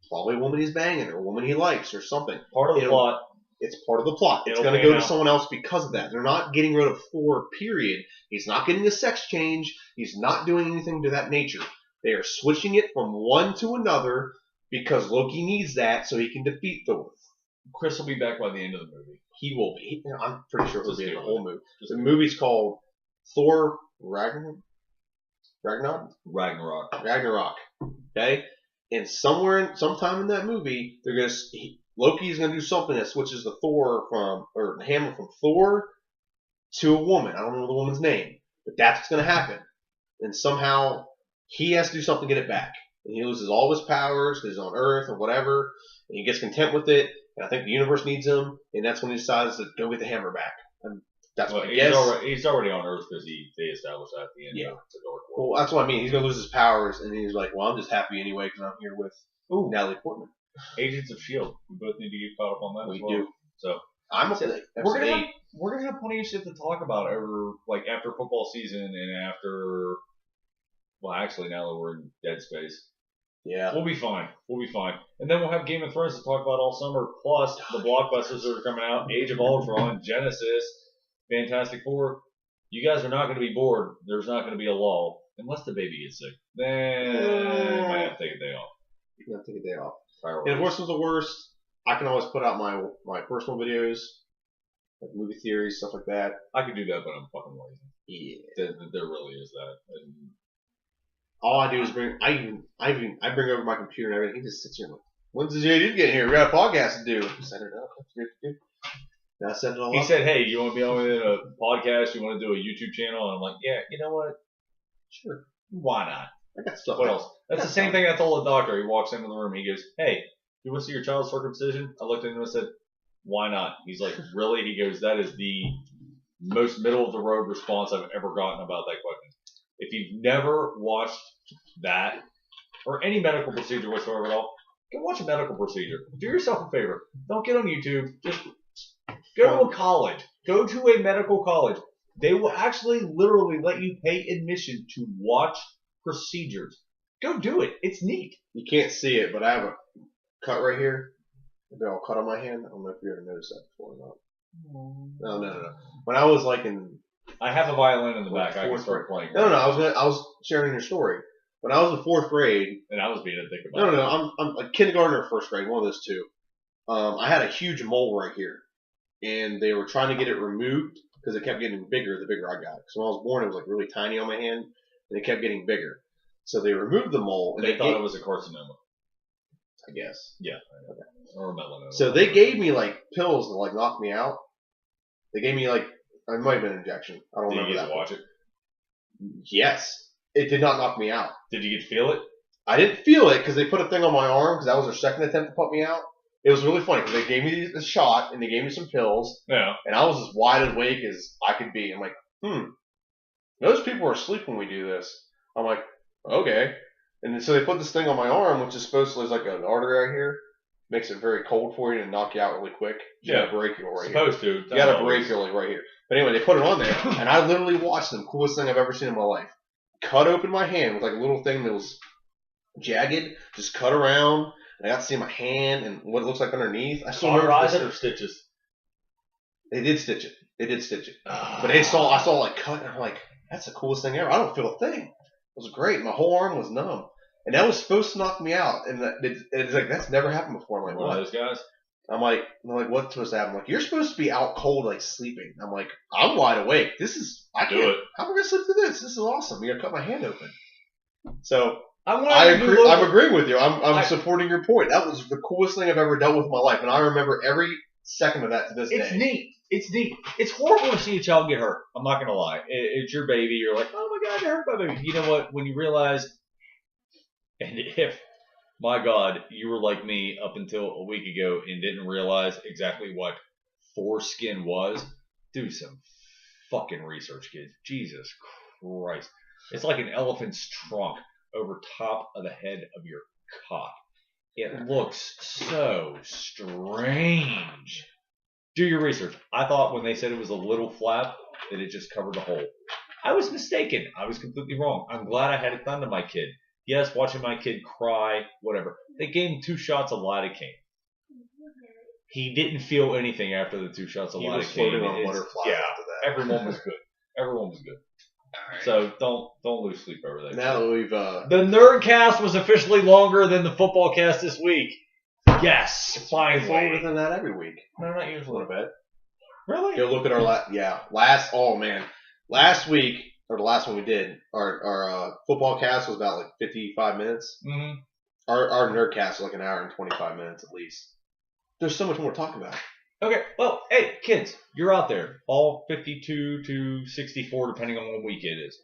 probably a woman he's banging or a woman he likes or something. Part of the plot. It's part of the plot. It's It'll going to go pan to out. someone else because of that. They're not getting rid of Thor, period. He's not getting a sex change. He's not doing anything to that nature. They are switching it from one to another because Loki needs that so he can defeat Thor. Chris will be back by the end of the movie. He will be. I'm pretty sure he'll Just be in do the it. whole movie. Just The do it. movie's called Thor Ragnarok. Ragnarok. Okay? And sometime in that movie, Loki's gonna do something that switches the hammer from Thor to a woman. I don't know the woman's name, but that's what's gonna happen. And somehow he has to do something to get it back. And he loses all of his powers because he's on Earth or whatever, and he gets content with it. And I think the universe needs him, and that's when he decides to go get the hammer back. And that's what I guess. He's already on Earth because they established that at the end of the Dark World. Well, that's what I mean. He's gonna lose his powers, and he's like, "Well, I'm just happy anyway because I'm here with Natalie Portman." Agents of S.H.I.E.L.D. We both need to get caught up on that We as well. do. So I'm up to we're gonna have plenty of shit to talk about over after football season and after. Well, actually, now that we're in dead space, Yeah. we'll be fine. And then we'll have Game of Thrones to talk about all summer. Plus the blockbusters that are coming out: Age of Ultron, Genesis, Fantastic Four. You guys are not going to be bored. There's not going to be a lull unless the baby gets sick. Then you might have to take a day off. You have to take a day off. Fireworks. And if worst was the worst, I can always put out my personal videos, like movie theories, stuff like that. I could do that, but I'm fucking lazy. Yeah. There really is that. And All I do is I bring over my computer and everything. He just sits here and like, when's the JD get here? We got a podcast to do. Set it up. Good. Now I set it all he up. said, "Hey, you want to be on a podcast? You want to do a YouTube channel?" And I'm like, "Yeah, you know what? Sure. Why not? I got stuff. What else?" That's the same thing I told the doctor. He walks into the room. He goes, "Hey, you want to see your child's circumcision?" I looked at him and said, "Why not?" He's like, "Really?" He goes, "That is the most middle of the road response I've ever gotten about that question. If you've never watched that or any medical procedure whatsoever at all, go watch a medical procedure. Do yourself a favor. Don't get on YouTube. Just go to a college. Go to a medical college. They will actually literally let you pay admission to watch procedures. Go do it. It's neat." You can't see it, but I have a cut right here. A big old cut on my hand. I don't know if you ever noticed that before or not. No. When I was I have a violin in the Like back. I can fourth start playing. no, I was sharing your story. When I was in 4th grade, And I was being a dick about no, I'm like kindergarten or 1st grade, one of those two. I had a huge mole right here, and they were trying to get it removed because it kept getting bigger the bigger I got. Because when I was born, it was like really tiny on my hand, and it kept getting bigger. So they removed the mole, it. and They thought it was a carcinoma. I guess. Yeah. Or a melanoma. So they gave me like pills to like knock me out. They gave me like it might have been an injection. I don't Did remember you get that. to watch it? Yes, it did not knock me out. Did you get to feel it? I didn't feel it because they put a thing on my arm because that was their second attempt to put me out. It was really funny because they gave me the shot and they gave me some pills No. and I was as wide awake as I could be. I'm like, those people are asleep when we do this. I'm like, okay. And so they put this thing on my arm, which is supposed to, there's like an artery right here. Makes it very cold for you and knock you out really quick. You got a brachial right here. Supposed to. You got a brachial right here. But anyway, they put it on there, and I literally watched the coolest thing I've ever seen in my life. Cut open my hand with like a little thing that was jagged, just cut around, and I got to see my hand and what it looks like underneath. I still remember Cauterize this. it or stitches? They did stitch it. But I saw like cut, and I'm like, that's the coolest thing ever. I don't feel a thing. It was great. My whole arm was numb. And that was supposed to knock me out. And it's like, that's never happened before. I'm like, One what? of those guys? I'm like, what's supposed to happen? I'm like, you're supposed to be out cold, like sleeping. I'm like, I'm wide awake. I Do can't. it. How am I going to sleep through this? This is awesome. You're going to cut my hand open. So, I'm agreeing with you. I'm supporting your point. That was the coolest thing I've ever dealt with in my life. And I remember every second of that to this It's day. neat. It's neat. It's horrible to see a child get hurt. I'm not going to lie. It's your baby. You're like, oh my God, I hurt my baby. You know what? When you realize, and if, my God, you were like me up until a week ago and didn't realize exactly what foreskin was, do some fucking research, kids. Jesus Christ. It's like an elephant's trunk over top of the head of your cock. It looks so strange. Do your research. I thought when they said it was a little flap that it just covered the hole. I was mistaken. I was completely wrong. I'm glad I had it done to my kid. Yes, watching my kid cry, whatever. They gave him 2 shots of lidocaine. He didn't feel anything after the 2 shots of lidocaine. He was floating on butterflies after that. Everyone was good. Everyone was good. Right. So don't lose sleep over that. Now that we've the Nerdcast was officially longer than the football cast this week. Yes, finally. It's longer than that every week. No, not usually. A little bit. Really? Go look at our last week or the last one we did. Our football cast was about like 55 minutes. Mm-hmm. Our Nerdcast was like an hour and 25 minutes at least. There's so much more to talk about. Okay, well, hey, kids, you're out there, all 52 to 64, depending on what week it is.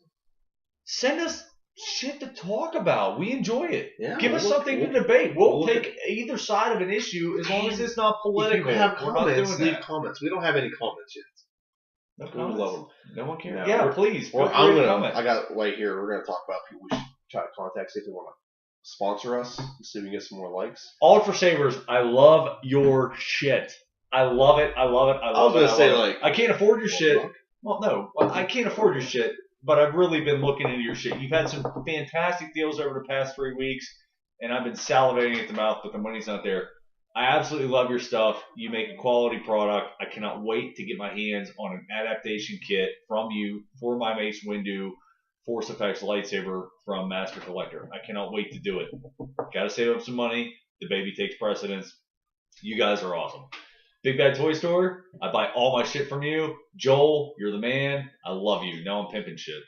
Send us shit to talk about. We enjoy it. Yeah, Give us something to debate. We'll take either side of an issue as long as it's not political. If you have comments, leave that. comments. We don't have any comments yet. No We comments? love them. No one cares. No, yeah, please. I got right here. We're gonna talk about people we should try to contact, see if they want to sponsor us, see if we can get some more likes. All for Savers, I love your shit. I love it. I love it. I love it. I was gonna say I can't afford your shit. Well, no, I can't afford your shit. But I've really been looking into your shit. You've had some fantastic deals over the past 3 weeks, and I've been salivating at the mouth, but the money's not there. I absolutely love your stuff. You make a quality product. I cannot wait to get my hands on an adaptation kit from you for my Mace Windu Force Effects lightsaber from Master Collector. I cannot wait to do it. Got to save up some money. The baby takes precedence. You guys are awesome. Big Bad Toy Store, I buy all my shit from you. Joel, you're the man. I love you. Now I'm pimping shit.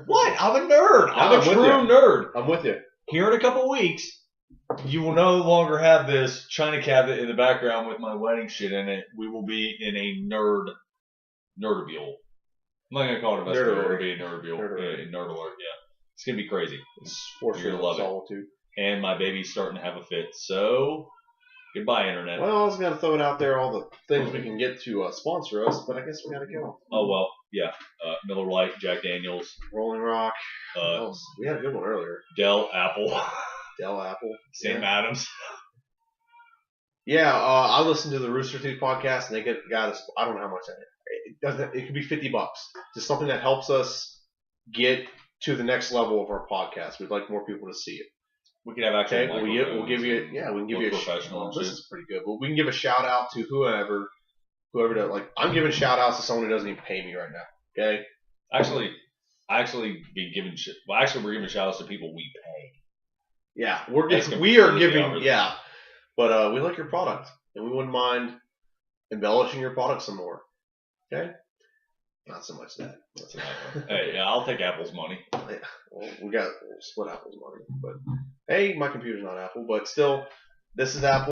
What? I'm a nerd. I'm a true nerd. I'm with you. Here in a couple weeks, you will no longer have this china cabinet in the background with my wedding shit in it. We will be in a nerdabule. I'm not going to call it a vestibule. It'll be a nerdabule. Nerd alert, yeah. It's going to be crazy. You're going to love it. And my baby's starting to have a fit. So... goodbye, Internet. Well, I was going to throw it out there, all the things we can get to sponsor us, but I guess we got to go. Oh, well, yeah. Miller Lite, Jack Daniels. Rolling Rock. We had a good one earlier. Dell Apple. Sam Adams. Yeah, I listened to the Rooster Teeth podcast, and they got us, I don't know how much it could be $50. Just something that helps us get to the next level of our podcast. We'd like more people to see it. We can have actually. Okay, we'll give you. Yeah, we can give you a professional. This is pretty good, but we can give a shout out to whoever does. Like, I'm giving shout outs to someone who doesn't even pay me right now. Okay. Actually, be giving shit. Well, actually, we're giving shout outs to people we pay. Yeah, we are giving. Yeah, but we like your product, and we wouldn't mind embellishing your product some more. Okay. Not so much that. Hey, yeah, I'll take Apple's money. Yeah, well, we'll split Apple's money, but hey, my computer's not Apple, but still, this is Apple.